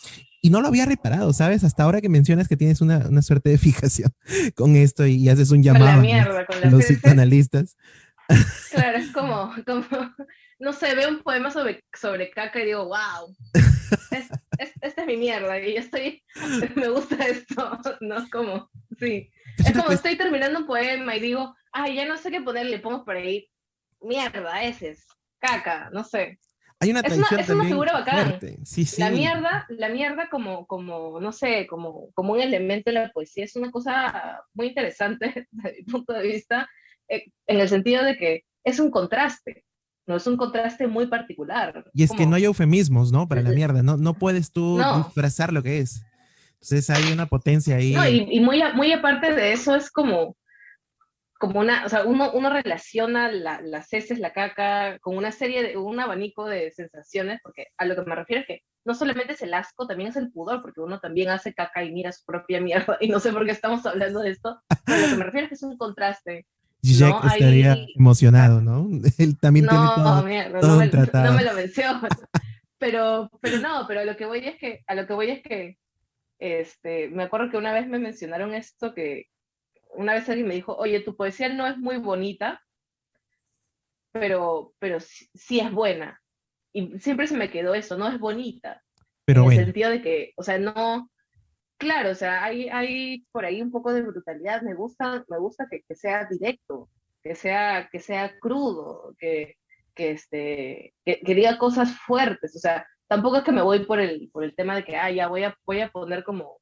y no lo había reparado, ¿sabes? Hasta ahora que mencionas que tienes una suerte de fijación con esto y haces un Con la llamado mierda, con a la los ciencia. psicoanalistas. Claro, es como, no sé, veo un poema sobre caca y digo, wow, esta es mi mierda y yo estoy, me gusta esto, ¿no? Como, sí. Es Es una como cuestión, estoy terminando un poema y digo, ay, ya no sé qué ponerle, pongo por ahí, mierda, ese es, caca, no sé. hay una Es una, tradición es una también figura bacán. fuerte, sí, sí, La mierda como, no sé, como un elemento de la poesía es una cosa muy interesante desde mi punto de vista, en el sentido de que es un contraste, no es un contraste muy particular. y es que no Como, hay eufemismos, ¿no? Para la mierda, no, no puedes tú no, disfrazar lo que es. Entonces hay una potencia no, ahí. y muy aparte de eso es como una, o sea, uno relaciona las heces, la caca, con una serie de, un abanico de sensaciones, porque a lo que me refiero es que no solamente es el asco, también es el pudor, porque uno también hace caca y mira su propia mierda, y no sé por qué estamos hablando de esto, pero a lo que me refiero es que es un contraste, Jack ¿no? estaría Hay, emocionado, ¿no? Él también tiene no, todo, mierda, todo un no tratado. me lo menciono, pero no, pero a lo que voy es que, me acuerdo que una vez me mencionaron esto, que una vez alguien me dijo, oye, tu poesía no es muy bonita, pero sí, sí es buena. Y siempre se me quedó eso, no es bonita, Pero en el bueno, sentido de que, o sea, no, claro, o sea, hay por ahí un poco de brutalidad, me gusta que sea directo, que sea crudo, que diga cosas fuertes, o sea, tampoco es que me voy por el tema de que, ya voy a poner como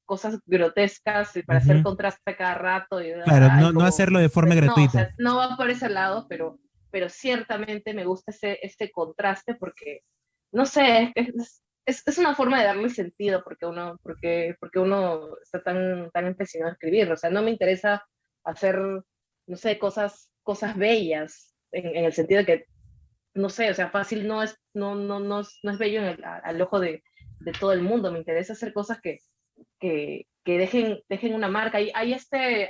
cosas grotescas y para hacer ujú. contraste cada rato y Claro, ay, no, no como hacerlo de forma no, o gratuita. sea, no va por ese lado, pero ciertamente me gusta ese contraste porque, no sé, es una forma de darle sentido porque uno está tan empecinado a escribir. O sea, no me interesa hacer, no sé, cosas bellas, en el sentido de que, no sé, o sea, fácil no es bello al ojo de todo el mundo. Me interesa hacer cosas que dejen una marca. Hay este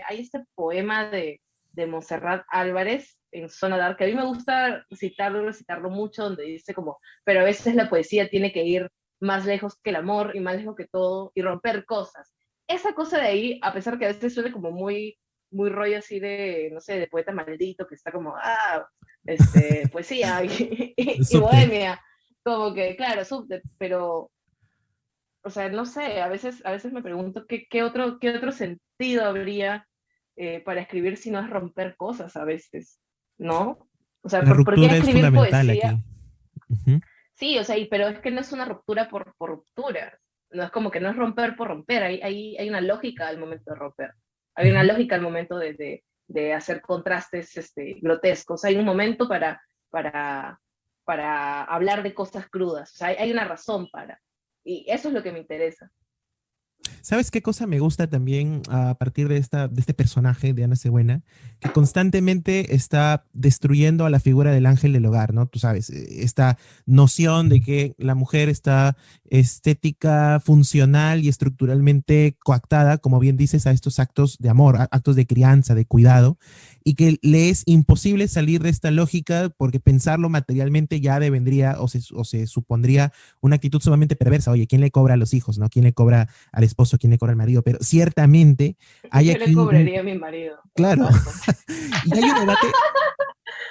poema de Montserrat Álvarez en Zona Dark, que a mí me gusta recitarlo mucho, donde dice como, pero a veces la poesía tiene que ir más lejos que el amor y más lejos que todo y romper cosas. Esa cosa de ahí, a pesar que a veces suene como muy, muy rollo así de, no sé, de poeta maldito, que está como, poesía y Subte. bohemia, como que, claro, pero o sea, no sé, a veces me pregunto qué otro sentido habría para escribir si no es romper cosas a veces, ¿no? O sea, La ¿por qué ruptura es escribir fundamental poesía? aquí. Ujú. Sí, o sea, pero es que no es una ruptura por ruptura, no es como que no es romper por romper, hay una lógica al momento de romper, hay una Ujú. lógica al momento de hacer contrastes grotescos, hay un momento para, para hablar de cosas crudas, o sea, hay una razón para, y eso es lo que me interesa. ¿Sabes qué cosa me gusta también a partir de este personaje de Ana Cebuena? Que constantemente está destruyendo a la figura del ángel del hogar, ¿no? Tú sabes, esta noción de que la mujer está estética, funcional y estructuralmente coactada, como bien dices, a estos actos de amor, actos de crianza, de cuidado, y que le es imposible salir de esta lógica porque pensarlo materialmente ya devendría o se supondría una actitud sumamente perversa. Oye, ¿quién le cobra a los hijos, no? ¿Quién le cobra al esposo, quién le cobra al marido? Pero ciertamente hay Yo le aquí cobraría a mi marido, por si claro, acaso. y hay un debate,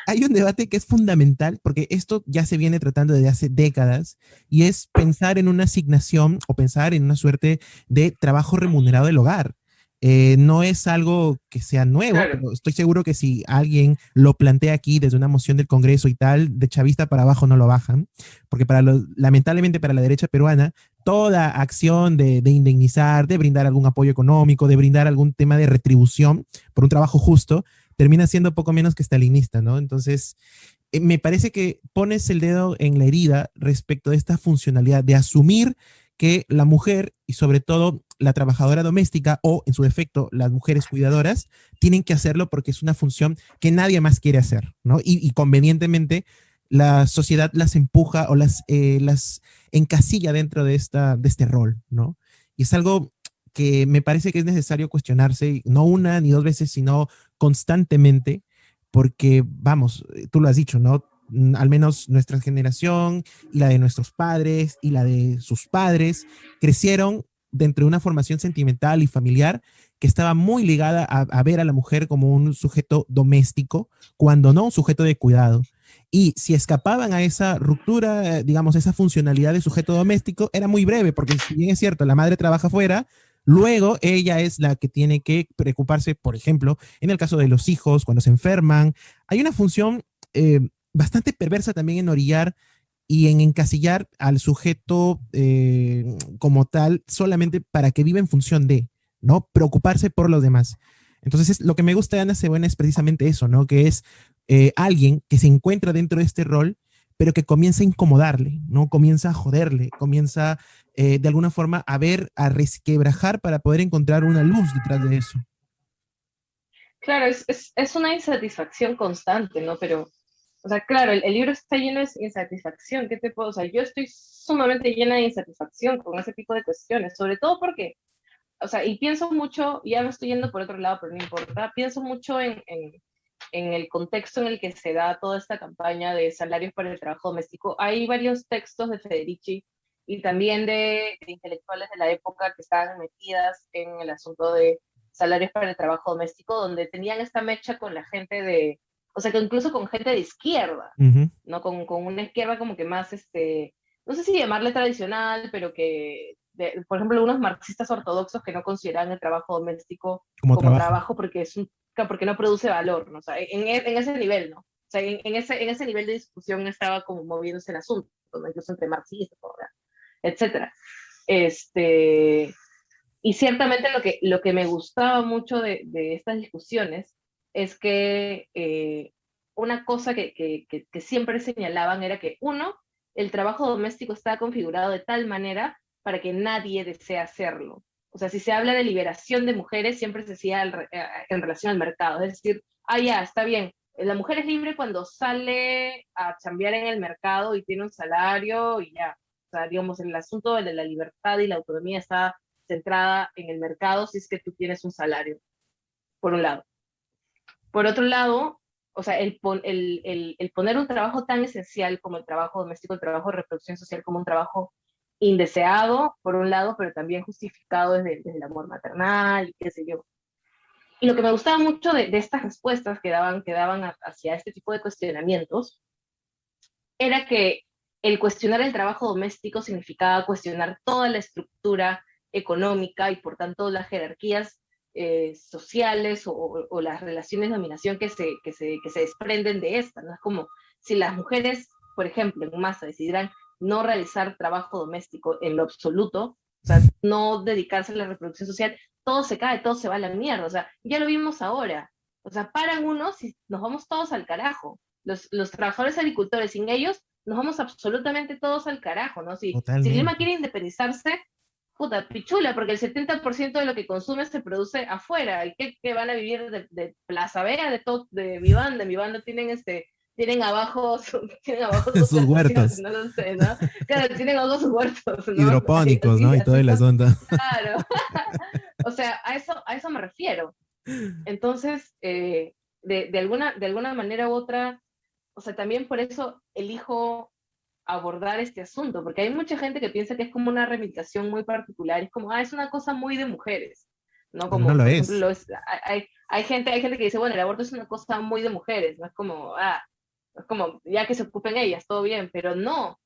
hay un debate que es fundamental, porque esto ya se viene tratando desde hace décadas, y es pensar en una asignación o pensar en una suerte de trabajo remunerado del hogar. No es algo que sea nuevo, Claro, pero estoy seguro que si alguien lo plantea aquí desde una moción del Congreso y tal, de chavista para abajo no lo bajan, porque lamentablemente para la derecha peruana, toda acción de indemnizar, de brindar algún apoyo económico, de brindar algún tema de retribución por un trabajo justo, termina siendo poco menos que stalinista, ¿no? Entonces, me parece que pones el dedo en la herida respecto de esta funcionalidad de asumir que la mujer y sobre todo la trabajadora doméstica o en su defecto las mujeres cuidadoras tienen que hacerlo porque es una función que nadie más quiere hacer, ¿no? Y convenientemente la sociedad las empuja o las encasilla dentro de este rol, ¿no? Y es algo que me parece que es necesario cuestionarse, no una ni dos veces, sino constantemente, porque, vamos, tú lo has dicho, ¿no? Al menos nuestra generación y la de nuestros padres y la de sus padres crecieron dentro de una formación sentimental y familiar que estaba muy ligada a ver a la mujer como un sujeto doméstico, cuando no un sujeto de cuidado. Y si escapaban a esa ruptura, digamos, esa funcionalidad de sujeto doméstico, era muy breve, porque si bien es cierto, la madre trabaja fuera, luego ella es la que tiene que preocuparse, por ejemplo, en el caso de los hijos, cuando se enferman. Hay una función bastante perversa también en orillar y en encasillar al sujeto como tal solamente para que viva en función de, ¿no? Preocuparse por los demás. Entonces, lo que me gusta de Ana Cebuena es precisamente eso, ¿no? Que es alguien que se encuentra dentro de este rol, pero que comienza a incomodarle, ¿no? Comienza a joderle, comienza de alguna forma a ver, a resquebrajar para poder encontrar una luz detrás de eso. claro, es una insatisfacción constante, ¿no? Pero, o sea, claro, el libro está lleno de insatisfacción. ¿Qué te puedo? O sea, yo estoy sumamente llena de insatisfacción con ese tipo de cuestiones, sobre todo porque, o sea, y pienso mucho, ya me estoy yendo por otro lado, pero no importa, pienso mucho en el contexto en el que se da toda esta campaña de salarios para el trabajo doméstico. Hay varios textos de Federici y también de intelectuales de la época que estaban metidas en el asunto de salarios para el trabajo doméstico, donde tenían esta mecha con la gente de, o sea, que incluso con gente de izquierda, Uh -huh. ¿no? Con una izquierda como que más, no sé si llamarle tradicional, pero que, por ejemplo, unos marxistas ortodoxos que no consideran el trabajo doméstico Como como trabajo. trabajo porque es un porque no produce valor, ¿no? O sea, en ese nivel, ¿no? O sea, en ese nivel de discusión estaba como moviéndose el asunto, ¿no? Incluso entre marxistas, etcétera. Este, y ciertamente lo que me gustaba mucho de estas discusiones es que una cosa que siempre señalaban era que, uno, el trabajo doméstico está configurado de tal manera para que nadie desee hacerlo. O sea, si se habla de liberación de mujeres, siempre se decía en relación al mercado. Es decir, ah, ya, está bien. La mujer es libre cuando sale a chambear en el mercado y tiene un salario y ya. O sea, digamos, el asunto de la libertad y la autonomía está centrada en el mercado si es que tú tienes un salario, por un lado. Por otro lado, o sea, el poner un trabajo tan esencial como el trabajo doméstico, el trabajo de reproducción social, como un trabajo indeseado, por un lado, pero también justificado desde el amor maternal y qué sé yo. Y lo que me gustaba mucho de estas respuestas que daban hacia este tipo de cuestionamientos era que el cuestionar el trabajo doméstico significaba cuestionar toda la estructura económica y por tanto las jerarquías sociales o las relaciones de dominación que se desprenden de esta, ¿no? Es como si las mujeres, por ejemplo, en masa decidieran no realizar trabajo doméstico en lo absoluto, o sea, no dedicarse a la reproducción social, todo se cae, todo se va a la mierda, o sea, ya lo vimos ahora, o sea, paran unos y nos vamos todos al carajo. Los trabajadores agricultores, sin ellos, nos vamos absolutamente todos al carajo, ¿no? Si Lima Totalmente. quiere independizarse, puta, pichula, porque el 70% de lo que consume se produce afuera. ¿Y qué van a vivir de Plaza Vea, de mi banda tienen abajo, tienen abajo sus Sus plantaciones, huertos no lo sé, ¿no? Claro, tienen abajo sus huertos, ¿no? hidropónicos, ¿no? Así, Y todo así el son, asunto. claro. O sea, a eso me refiero. Entonces, de alguna manera u otra, o sea, también por eso elijo abordar este asunto, porque hay mucha gente que piensa que es como una reivindicación muy particular, es como, ah, es una cosa muy de mujeres, ¿no? Pero no Como, lo por ejemplo, es. hay gente que dice, bueno, el aborto es una cosa muy de mujeres, no es como, ah, Es como, ya que se ocupen ellas, todo bien, pero no,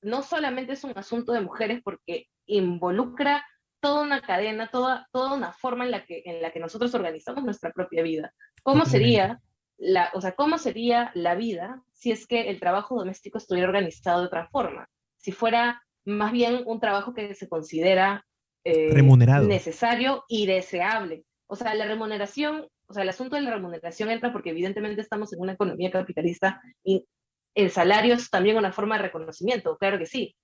no solamente es un asunto de mujeres porque involucra toda una cadena, toda una forma en la que nosotros organizamos nuestra propia vida. ¿Cómo Totalmente. sería o sea, cómo sería la vida si es que el trabajo doméstico estuviera organizado de otra forma? Si fuera más bien un trabajo que se considera Remunerado. necesario y deseable. O sea, la remuneración, o sea, el asunto de la remuneración entra porque evidentemente estamos en una economía capitalista y el salario es también una forma de reconocimiento, claro que sí,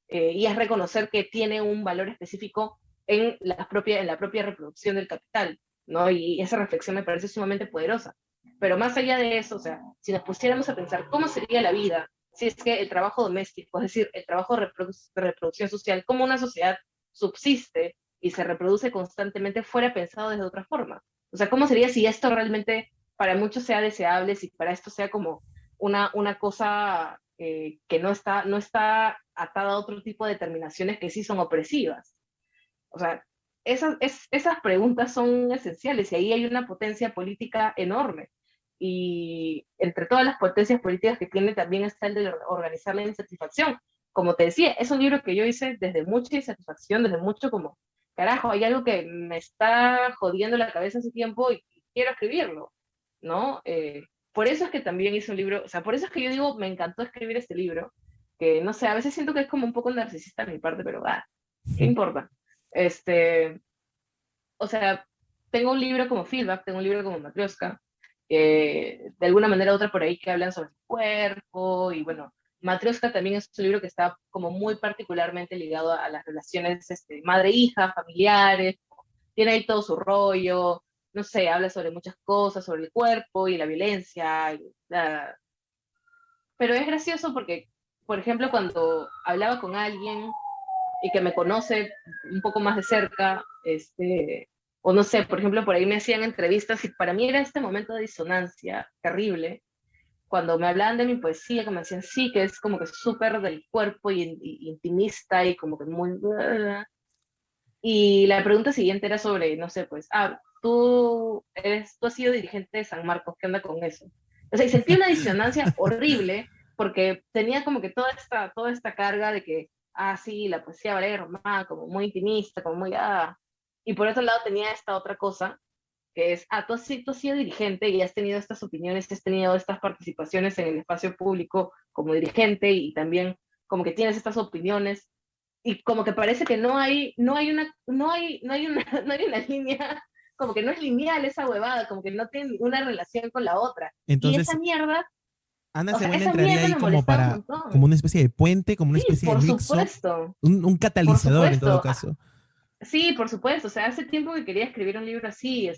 y es reconocer que tiene un valor específico en la propia reproducción del capital, ¿no? Y esa reflexión me parece sumamente poderosa. Pero más allá de eso, o sea, si nos pusiéramos a pensar cómo sería la vida si es que el trabajo doméstico, es decir, el trabajo de reproducción social, como una sociedad subsiste y se reproduce constantemente, fuera pensado desde otra forma. O sea, ¿cómo sería si esto realmente para muchos sea deseable, si para esto sea como una cosa que no está atada a otro tipo de determinaciones que sí son opresivas? O sea, esas preguntas son esenciales y ahí hay una potencia política enorme. Y entre todas las potencias políticas que tiene también está el de organizar la insatisfacción. Como te decía, es un libro que yo hice desde mucha insatisfacción, desde mucho como, carajo, hay algo que me está jodiendo la cabeza hace tiempo y quiero escribirlo, ¿no? Por eso es que también hice un libro, o sea, por eso es que yo digo, me encantó escribir este libro, que no sé, a veces siento que es como un poco narcisista de mi parte, pero ¿qué importa? Este, o sea, tengo un libro como Feedback, tengo un libro como Matrioska, de alguna manera u otra por ahí que hablan sobre el cuerpo, y bueno, Matrioska también es un libro que está como muy particularmente ligado a las relaciones madre-hija, familiares, tiene ahí todo su rollo, no sé, habla sobre muchas cosas, sobre el cuerpo y la violencia, pero es gracioso porque, por ejemplo, cuando hablaba con alguien y que me conoce un poco más de cerca, o no sé, por ejemplo, por ahí me hacían entrevistas y para mí era este momento de disonancia terrible, cuando me hablaban de mi poesía, que me decían, sí, que es como que súper del cuerpo y intimista y como que muy... Y la pregunta siguiente era sobre, no sé, pues, tú has sido dirigente de San Marcos, ¿qué onda con eso? O sea, y sentí una disonancia horrible porque tenía como que toda esta carga de que, sí, la poesía Valeria Román, como muy intimista, como muy, y por otro lado tenía esta otra cosa, que es, tú has sido dirigente y has tenido estas opiniones, has tenido estas participaciones en el espacio público como dirigente y también como que tienes estas opiniones y como que parece que no hay una línea, como que no es lineal esa huevada, como que no tiene ninguna relación con la otra. Y Entonces, Ana o sea, Cebuena esa entraría mierda ahí me como molestaba un como montón. una especie de puente, como una Sí, especie de por nexo, supuesto, un por catalizador en todo supuesto. caso. Sí, por supuesto. O sea, hace tiempo que quería escribir un libro así,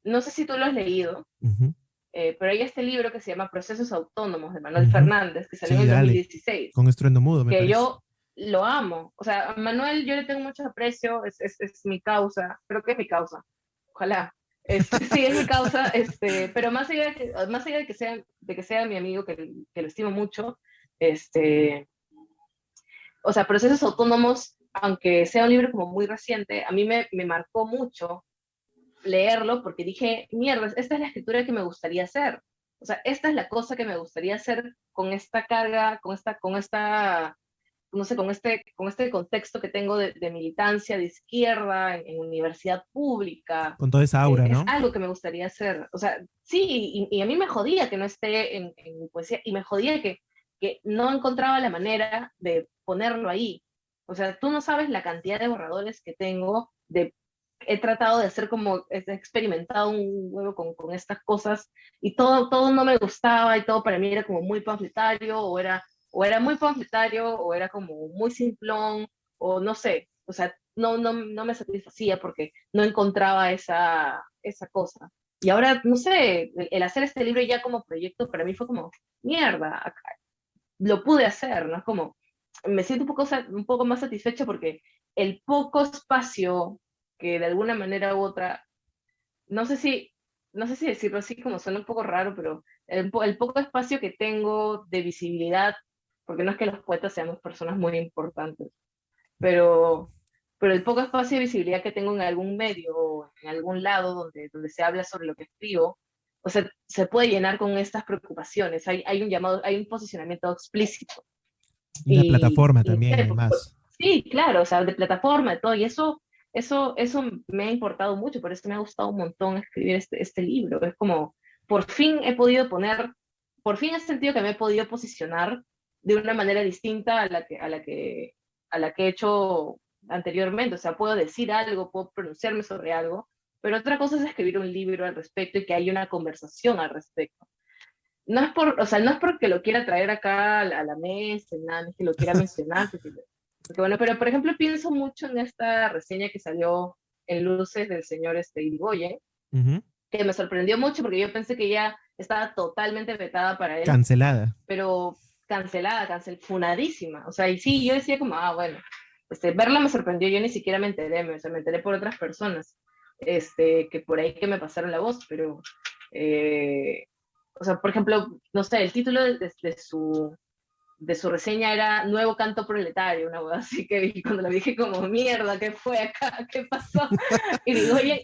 no sé si tú lo has leído, Ujú, pero hay este libro que se llama Procesos Autónomos de Manuel ujú. Fernández, que salió en Sí, el dale, 2016 con estruendo mudo, me que parece. yo lo amo. O sea, a Manuel yo le tengo mucho aprecio, es mi causa, creo que es mi causa, ojalá. Sí, es mi causa, pero más allá de que sea mi amigo, que lo estimo mucho, este, o sea, Procesos Autónomos, aunque sea un libro como muy reciente, a mí me marcó mucho leerlo porque dije, mierda, esta es la escritura que me gustaría hacer. O sea, esta es la cosa que me gustaría hacer con esta carga, con esta no sé, con este contexto que tengo de militancia de izquierda en universidad pública, Con toda esa aura, es ¿no? algo que me gustaría hacer. O sea, sí, y a mí me jodía que no esté en mi poesía, y me jodía que no encontraba la manera de ponerlo ahí. O sea, tú no sabes la cantidad de borradores que tengo he tratado de hacer como, he experimentado un huevo con estas cosas y todo no me gustaba y todo para mí era como muy panfletario o era muy panfletario, o era como muy simplón, o no sé, o sea, no me satisfacía porque no encontraba esa cosa. Y ahora, no sé, el hacer este libro ya como proyecto para mí fue como, mierda, lo pude hacer, ¿no? Es como, me siento un poco más satisfecha porque el poco espacio que de alguna manera u otra, no sé si, no sé si decirlo así como suena un poco raro, pero el poco espacio que tengo de visibilidad, porque no es que los poetas seamos personas muy importantes, pero, pero el poco espacio de visibilidad que tengo en algún medio o en algún lado donde se habla sobre lo que escribo, o sea, se puede llenar con estas preocupaciones. Hay un llamado, hay un posicionamiento explícito. Y una plataforma No también, sé, además. sí, claro, o sea, de plataforma, de todo, y eso me ha importado mucho, por eso me ha gustado un montón escribir este libro. Es como, por fin he podido poner, por fin he sentido que me he podido posicionar de una manera distinta a la que he hecho anteriormente. O sea, puedo decir algo, puedo pronunciarme sobre algo, pero otra cosa es escribir un libro al respecto y que haya una conversación al respecto. No es o sea, no es porque lo quiera traer acá a la mesa, nada, no es que lo quiera mencionar, porque bueno, pero por ejemplo pienso mucho en esta reseña que salió en Luces del señor Irigoyen, Ujú. que me sorprendió mucho porque yo pensé que ya estaba totalmente vetada para él, Cancelada. pero cancelada, funadísima. O sea, y sí, yo decía como, bueno, verla me sorprendió, yo ni siquiera me enteré, o sea, me enteré por otras personas, que por ahí que me pasaron la voz, pero, o sea, por ejemplo, no sé, el título de su reseña era Nuevo Canto Proletario, una cosa así que vi cuando lo dije como, mierda, ¿qué fue acá? ¿Qué pasó? Irigoyen,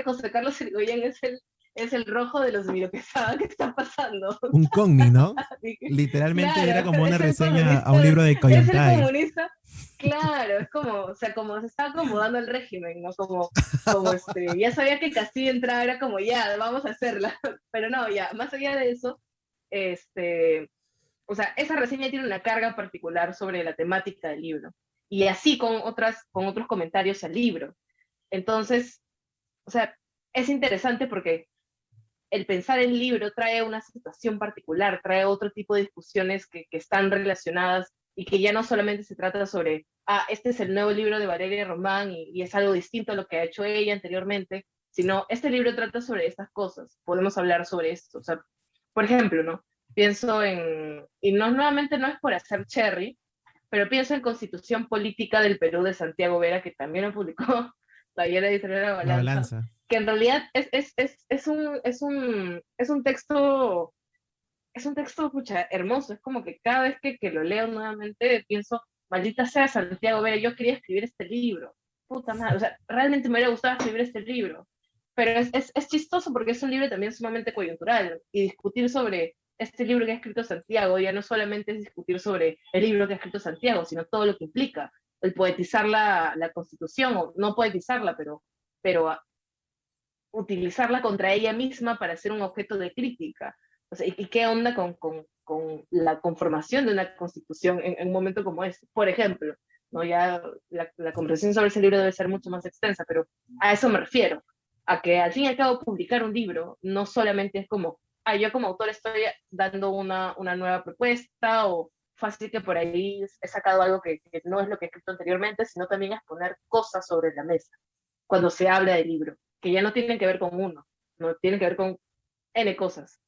José Carlos Irigoyen es el rojo de los Miro Quesada, ¿qué está pasando? Un cómic, ¿no? Dije, Literalmente era claro, como una es el reseña a comunista, un libro de es el Kollontai. comunista, claro, es como, o sea, como se está acomodando el régimen, ¿no? Como ya sabía que Castillo entraba, era como, ya, vamos a hacerla, pero no, ya, más allá de eso, o sea, esa reseña tiene una carga particular sobre la temática del libro, y así con otros comentarios al libro. Entonces, o sea, es interesante porque el pensar en libro trae una situación particular, trae otro tipo de discusiones que están relacionadas y que ya no solamente se trata sobre, este es el nuevo libro de Valeria Román y es algo distinto a lo que ha hecho ella anteriormente, sino este libro trata sobre estas cosas, podemos hablar sobre esto. O sea, por ejemplo, ¿no? Pienso y no, nuevamente no es por hacer cherry, pero pienso en Constitución Política del Perú de Santiago Vera, que también lo publicó la editorial La La Balanza, balanza. que en realidad es un texto pucha, hermoso. Es como que cada vez que lo leo nuevamente pienso, maldita sea Santiago Vera, yo quería escribir este libro, puta madre, o sea, realmente me hubiera gustado escribir este libro, pero es chistoso porque es un libro también sumamente coyuntural, y discutir sobre este libro que ha escrito Santiago ya no solamente es discutir sobre el libro que ha escrito Santiago, sino todo lo que implica, el poetizar la Constitución, o no poetizarla, pero utilizarla contra ella misma para ser un objeto de crítica. O sea, ¿y qué onda con la conformación de una constitución en un momento como este? Por ejemplo, ¿no? Ya la conversación sobre ese libro debe ser mucho más extensa, pero a eso me refiero, a que al fin y al cabo publicar un libro no solamente es como, yo como autor estoy dando una nueva propuesta, o fácil que por ahí he sacado algo que no es lo que he escrito anteriormente, sino también es poner cosas sobre la mesa cuando se habla del libro, que ya no tienen que ver con uno, no tienen que ver con N cosas.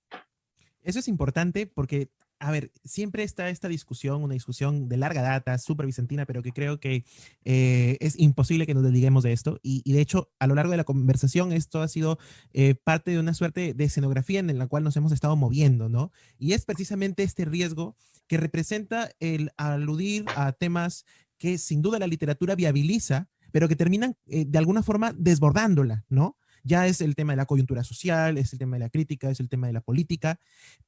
Eso es importante porque, a ver, siempre está esta discusión, una discusión de larga data, súper bizantina, pero que creo que es imposible que nos desliguemos de esto. Y de hecho, a lo largo de la conversación, esto ha sido parte de una suerte de escenografía en la cual nos hemos estado moviendo, ¿no? Y es precisamente este riesgo que representa el aludir a temas que sin duda la literatura viabiliza, pero que terminan de alguna forma desbordándola, ¿no? Ya es el tema de la coyuntura social, es el tema de la crítica, es el tema de la política,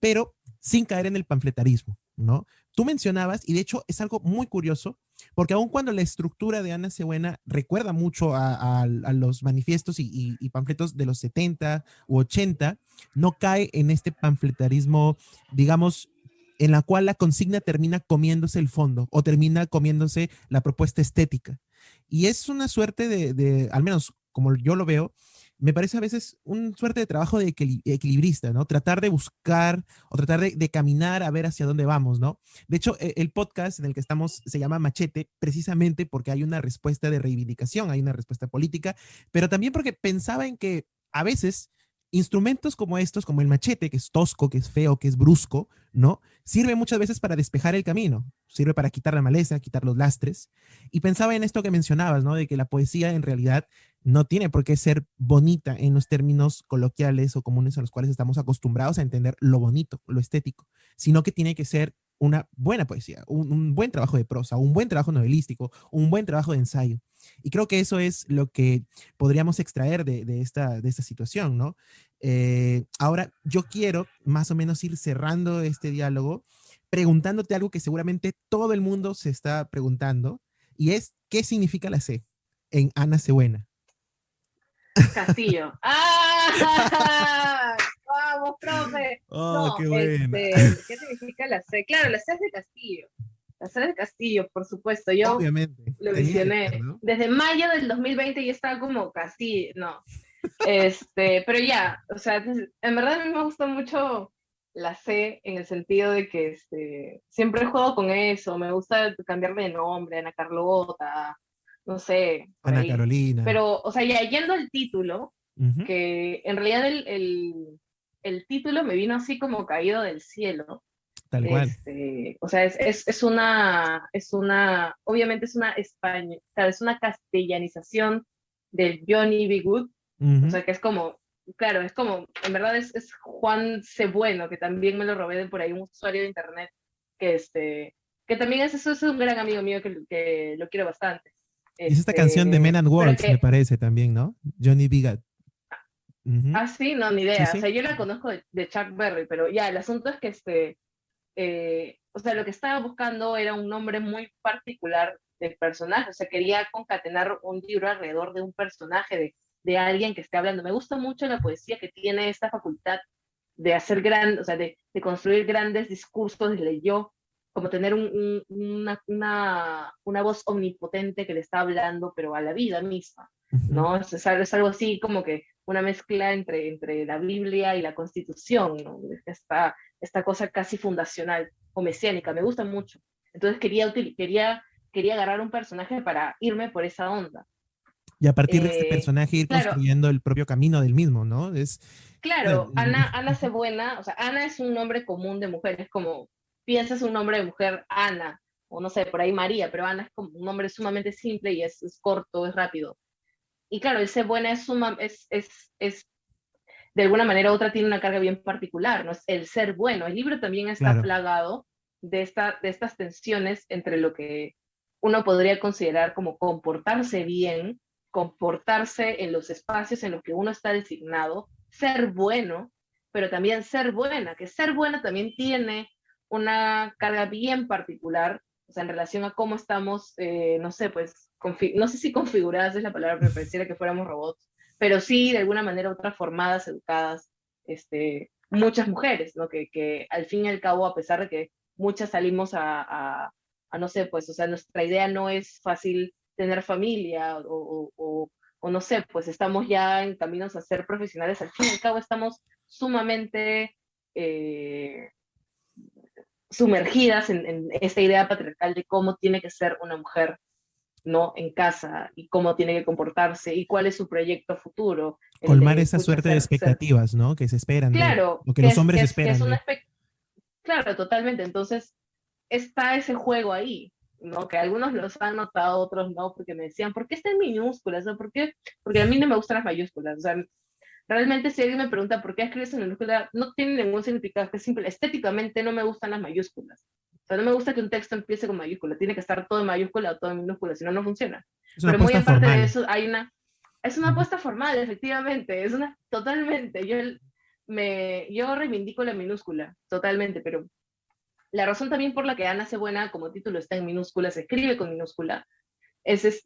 pero sin caer en el panfletarismo, ¿no? Tú mencionabas, y de hecho es algo muy curioso, porque aun cuando la estructura de Ana Cebuena recuerda mucho a los manifiestos y panfletos de los 70 u 80, no cae en este panfletarismo, digamos, en la cual la consigna termina comiéndose el fondo o termina comiéndose la propuesta estética. Y es una suerte al menos como yo lo veo, me parece a veces un suerte de trabajo de equilibrista, ¿no? Tratar de buscar o tratar de caminar a ver hacia dónde vamos, ¿no? De hecho, el podcast en el que estamos se llama Machete precisamente porque hay una respuesta de reivindicación, hay una respuesta política, pero también porque pensaba en que a veces instrumentos como estos, como el machete, que es tosco, que es feo, que es brusco, ¿no? Sirve muchas veces para despejar el camino, sirve para quitar la maleza, quitar los lastres. Y pensaba en esto que mencionabas, ¿no? De que la poesía en realidad no tiene por qué ser bonita en los términos coloquiales o comunes a los cuales estamos acostumbrados a entender lo bonito, lo estético, sino que tiene que ser una buena poesía, un buen trabajo de prosa, un buen trabajo novelístico, un buen trabajo de ensayo. Y creo que eso es lo que podríamos extraer de esta situación, ¿no? Ahora, yo quiero más o menos ir cerrando este diálogo preguntándote algo que seguramente todo el mundo se está preguntando, y es, ¿qué significa la C en Ana Cebuena? Castillo. ¡Ah! ¡Vamos, profe! Oh, No, qué buena. ¿qué significa la C? Claro, la C es de Castillo. La C es de Castillo, por supuesto. Yo Obviamente, lo tenía que ser, visioné. ¿no? Desde mayo del 2020 ya estaba como Castillo, no. Pero ya, o sea, en verdad a mí me gusta mucho la C en el sentido de que siempre juego con eso, me gusta cambiarle de nombre, Ana Carlota, no sé, por Ana ahí. Carolina. Pero, o sea, ya yendo al título, Ujú, que en realidad el título me vino así como caído del cielo. tal cual. O sea, obviamente es una España, o sea, es una castellanización del Johnny B. Good, o Ujú. sea, que es como, claro, es como, en verdad es Juan C. Bueno, que también me lo robé de por ahí un usuario de internet, que que también eso es un gran amigo mío que lo quiero bastante. Y es esta canción de Men and Pero Words, me que, parece también, ¿no? Johnny Bigot. Ujú. sí, no, ni Sí, idea, o sí. sea, yo la conozco de Chuck Berry, pero ya, el asunto es que o sea, lo que estaba buscando era un nombre muy particular del personaje, o sea, quería concatenar un libro alrededor de un personaje, de alguien que esté hablando. Me gusta mucho la poesía que tiene esta facultad de hacer o sea, de construir grandes discursos desde yo, como tener una voz omnipotente que le está hablando, pero a la vida misma, Ujú. ¿no? Es algo así como que una mezcla entre la Biblia y la Constitución, ¿no? Esta cosa casi fundacional o mesiánica, me gusta mucho. Entonces quería agarrar un personaje para irme por esa onda. Y a partir de este personaje ir Claro, construyendo el propio camino del mismo, ¿no? claro, Ana Cebuena, o sea, Ana es un nombre común de mujer, es como, piensas un nombre de mujer, Ana, o no sé, por ahí María, pero Ana es como un nombre sumamente simple y es corto, es rápido. Y claro, el Cebuena es de alguna manera u otra tiene una carga bien particular, ¿no? Es el ser bueno. El libro también está claro, plagado de estas tensiones entre lo que uno podría considerar como comportarse bien, comportarse en los espacios en los que uno está designado, ser bueno, pero también ser buena, que ser buena también tiene una carga bien particular, o sea, en relación a cómo estamos, no sé, pues, no sé si configuradas es la palabra, pero pareciera que fuéramos robots, pero sí, de alguna manera u otra, formadas, educadas, muchas mujeres, ¿no? Que al fin y al cabo, a pesar de que muchas salimos a no sé, pues, o sea, nuestra idea no es fácil tener familia o no sé, pues estamos ya en caminos a ser profesionales, al fin y al cabo estamos sumamente eh, sumergidas en esta idea patriarcal de cómo tiene que ser una mujer, ¿no? En casa y cómo tiene que comportarse y cuál es su proyecto futuro, el colmar de, esa pucha, suerte de ser, expectativas, ¿no? Que se esperan de, claro, lo que los hombres que es esperan un de. aspecto, claro, totalmente, entonces está ese juego ahí, ¿no? Que algunos los han notado, otros no, porque me decían, ¿por qué está en minúsculas? ¿No? ¿Por qué? Porque a mí no me gustan las mayúsculas, o sea, realmente si alguien me pregunta por qué escribes en minúscula, no tiene ningún significado, que es simple, estéticamente no me gustan las mayúsculas. O sea, no me gusta que un texto empiece con mayúscula, tiene que estar todo en mayúscula o todo en minúscula, si no, no funciona. Es una Pero muy apuesta aparte de formal. eso, es una Ujú. apuesta formal, efectivamente, totalmente, yo reivindico la minúscula, totalmente, pero la razón también por la que Ana Cebuena, como título está en minúscula, se escribe con minúscula, es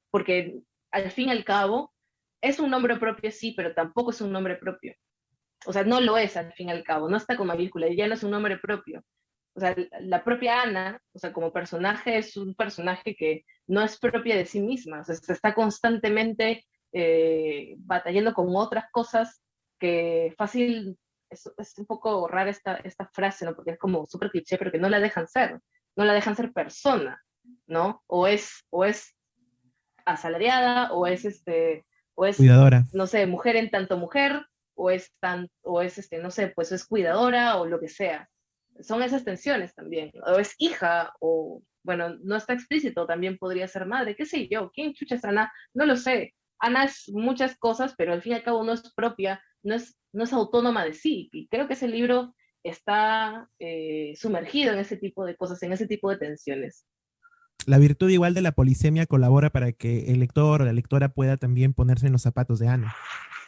porque al fin y al cabo es un nombre propio, sí, pero tampoco es un nombre propio. O sea, no lo es al fin y al cabo, no está con mayúscula, ya no es un nombre propio. O sea, la propia Ana, o sea, como personaje, es un personaje que no es propia de sí misma, o sea, se está constantemente batallando con otras cosas que fácil, es un poco rara esta frase, ¿no? Porque es como súper cliché, pero que no la dejan ser persona, ¿no? O es asalariada, o es, Cuidadora. no sé, mujer en tanto mujer, o es no sé, pues es cuidadora o lo que sea. Son esas tensiones también. O es hija, o bueno, no está explícito, también podría ser madre, qué sé yo, ¿quién chucha es Ana? No lo sé. Ana es muchas cosas, pero al fin y al cabo no es propia, no es autónoma de sí. Y creo que ese libro está sumergido en ese tipo de cosas, en ese tipo de tensiones. La virtud igual de la polisemia colabora para que el lector o la lectora pueda también ponerse en los zapatos de Ana.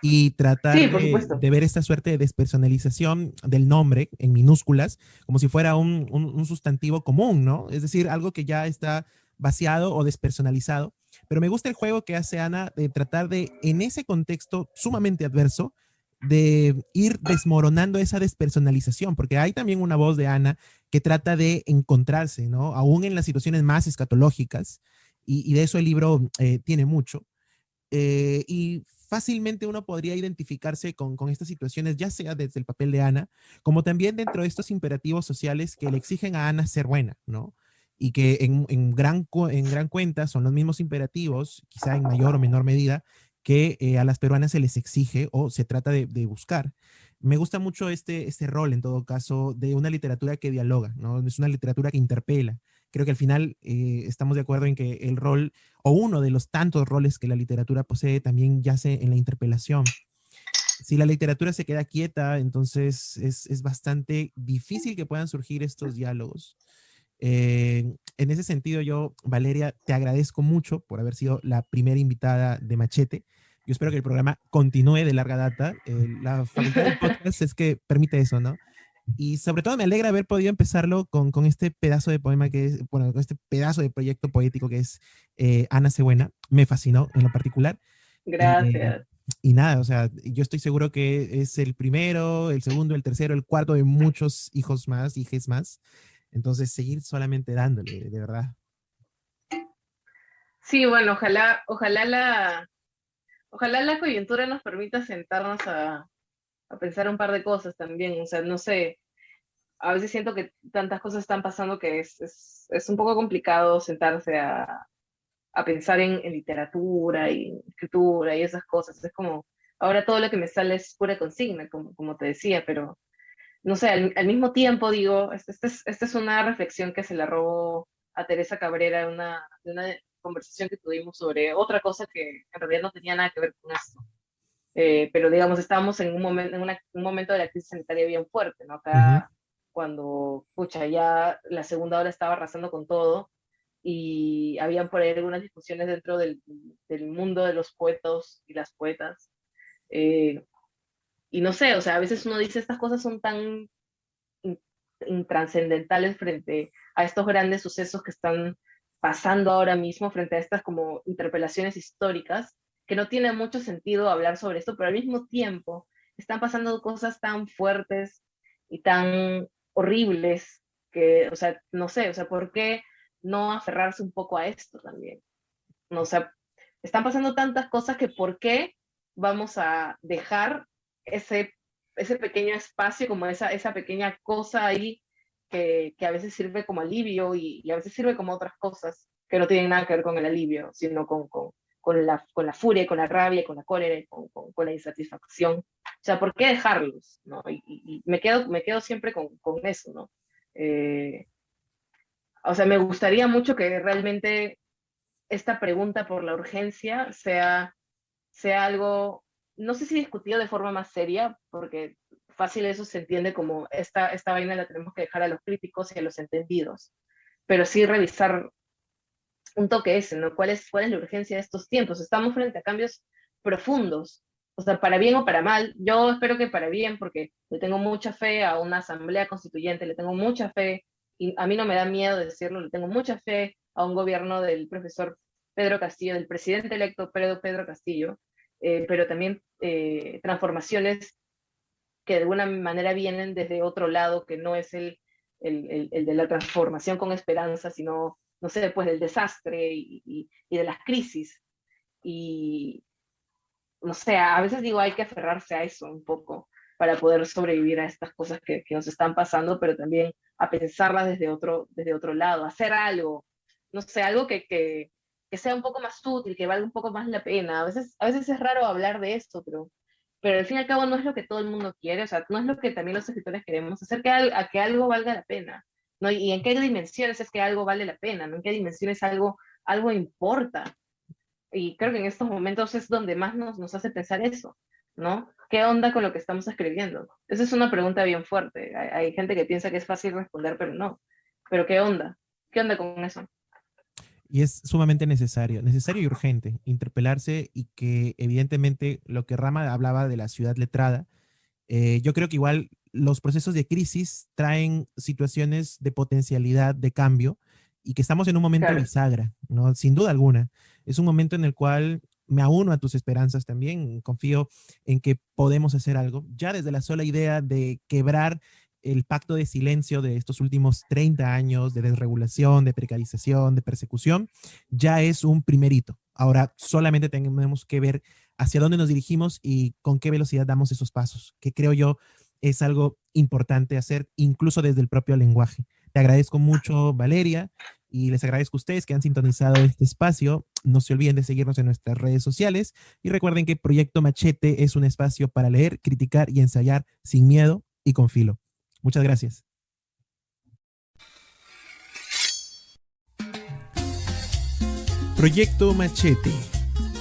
y tratar Sí, por supuesto. de ver esta suerte de despersonalización del nombre en minúsculas, como si fuera un sustantivo común, ¿no? Es decir, algo que ya está vaciado o despersonalizado. Pero me gusta el juego que hace Ana de tratar de, en ese contexto sumamente adverso, de ir desmoronando esa despersonalización, porque hay también una voz de Ana que trata de encontrarse, ¿no? Aún en las situaciones más escatológicas, y de eso el libro tiene mucho. Y fácilmente uno podría identificarse con estas situaciones, ya sea desde el papel de Ana, como también dentro de estos imperativos sociales que le exigen a Ana ser buena, ¿no? Y que en gran cuenta son los mismos imperativos, quizá en mayor o menor medida, que a las peruanas se les exige o se trata de buscar. Me gusta mucho este rol, en todo caso, de una literatura que dialoga, ¿no? Es una literatura que interpela. Creo que al final estamos de acuerdo en que el rol o uno de los tantos roles que la literatura posee también yace en la interpelación. Si la literatura se queda quieta, entonces es bastante difícil que puedan surgir estos diálogos. En ese sentido, yo, Valeria, te agradezco mucho por haber sido la primera invitada de Machete. Yo espero que el programa continúe de larga data. La facultad del podcast es que permite eso, ¿no? Y sobre todo me alegra haber podido empezarlo con este pedazo de poema que es, bueno, con este pedazo de proyecto poético que es Ana Cebuena. Me fascinó en lo particular. Eh, Gracias. y nada, o sea, yo estoy seguro que es el primero, el segundo, el tercero, el cuarto de muchos hijos más, hijes más. Entonces, seguir solamente dándole, de verdad. Sí, bueno, ojalá la coyuntura nos permita sentarnos a pensar un par de cosas también. O sea, no sé, a veces siento que tantas cosas están pasando que es un poco complicado sentarse a pensar en literatura y en escritura y esas cosas. Es como, ahora todo lo que me sale es pura consigna, como te decía, pero no sé, al mismo tiempo digo, esta es una reflexión que se la robó a Teresa Cabrera de una conversación que tuvimos sobre otra cosa que en realidad no tenía nada que ver con esto. Pero digamos, estábamos en un momento de la crisis sanitaria bien fuerte, ¿no? Ujú, Acá, cuando, pucha, ya la segunda ola estaba arrasando con todo y habían por ahí algunas discusiones dentro del mundo de los poetas y las poetas. Eh, y no sé, o sea, a veces uno dice estas cosas son tan in- intrascendentales frente a estos grandes sucesos que están pasando ahora mismo, frente a estas como interpelaciones históricas, que no tiene mucho sentido hablar sobre esto, pero al mismo tiempo están pasando cosas tan fuertes y tan horribles que, o sea, no sé, o sea, ¿por qué no aferrarse un poco a esto también? No, o sea, están pasando tantas cosas que ¿por qué vamos a dejar ese, ese pequeño espacio, como esa pequeña cosa ahí que a veces sirve como alivio y a veces sirve como otras cosas que no tienen nada que ver con el alivio, sino con la furia, con la rabia, con la cólera, con la insatisfacción? O sea, ¿por qué dejarlos? ¿No? Y me quedo siempre con eso, ¿no? Eh, o sea, me gustaría mucho que realmente esta pregunta por la urgencia sea algo, no sé si discutido de forma más seria, porque fácil eso se entiende como esta vaina la tenemos que dejar a los críticos y a los entendidos, pero sí revisar un toque ese, ¿no? Cuál es la urgencia de estos tiempos? Estamos frente a cambios profundos, o sea, para bien o para mal. Yo espero que para bien, porque le tengo mucha fe a una asamblea constituyente, le tengo mucha fe, y a mí no me da miedo decirlo, le tengo mucha fe a un gobierno del profesor Pedro Castillo, del presidente electo Pedro Castillo, pero también transformaciones que de alguna manera vienen desde otro lado, que no es el de la transformación con esperanza, sino, no sé, pues del desastre y de las crisis. Y, no sé, a veces digo, hay que aferrarse a eso un poco para poder sobrevivir a estas cosas que nos están pasando, pero también a pensarlas desde otro lado, hacer algo, no sé, algo que sea un poco más útil, que valga un poco más la pena. A veces es raro hablar de esto, pero al fin y al cabo no es lo que todo el mundo quiere, o sea, no es lo que también los escritores queremos, hacer a que algo valga la pena, ¿no? Y en qué dimensiones es que algo vale la pena, ¿no? En qué dimensiones algo importa. Y creo que en estos momentos es donde más nos hace pensar eso, ¿no? ¿Qué onda con lo que estamos escribiendo? Esa es una pregunta bien fuerte. Hay gente que piensa que es fácil responder, pero no. ¿Pero qué onda? ¿Qué onda con eso? Y es sumamente necesario y urgente interpelarse y que evidentemente lo que Rama hablaba de la ciudad letrada, yo creo que igual los procesos de crisis traen situaciones de potencialidad de cambio y que estamos en un momento Claro, bisagra, ¿no? Sin duda alguna. Es un momento en el cual me auno a tus esperanzas también, confío en que podemos hacer algo. Ya desde la sola idea de quebrar el pacto de silencio de estos últimos 30 años de desregulación, de precarización, de persecución, ya es un primer hito. Ahora solamente tenemos que ver hacia dónde nos dirigimos y con qué velocidad damos esos pasos, que creo yo es algo importante hacer incluso desde el propio lenguaje. Te agradezco mucho, Valeria, y les agradezco a ustedes que han sintonizado este espacio. No se olviden de seguirnos en nuestras redes sociales y recuerden que Proyecto Machete es un espacio para leer, criticar y ensayar sin miedo y con filo. Muchas gracias. Proyecto Machete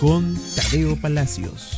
con Tadeo Palacios.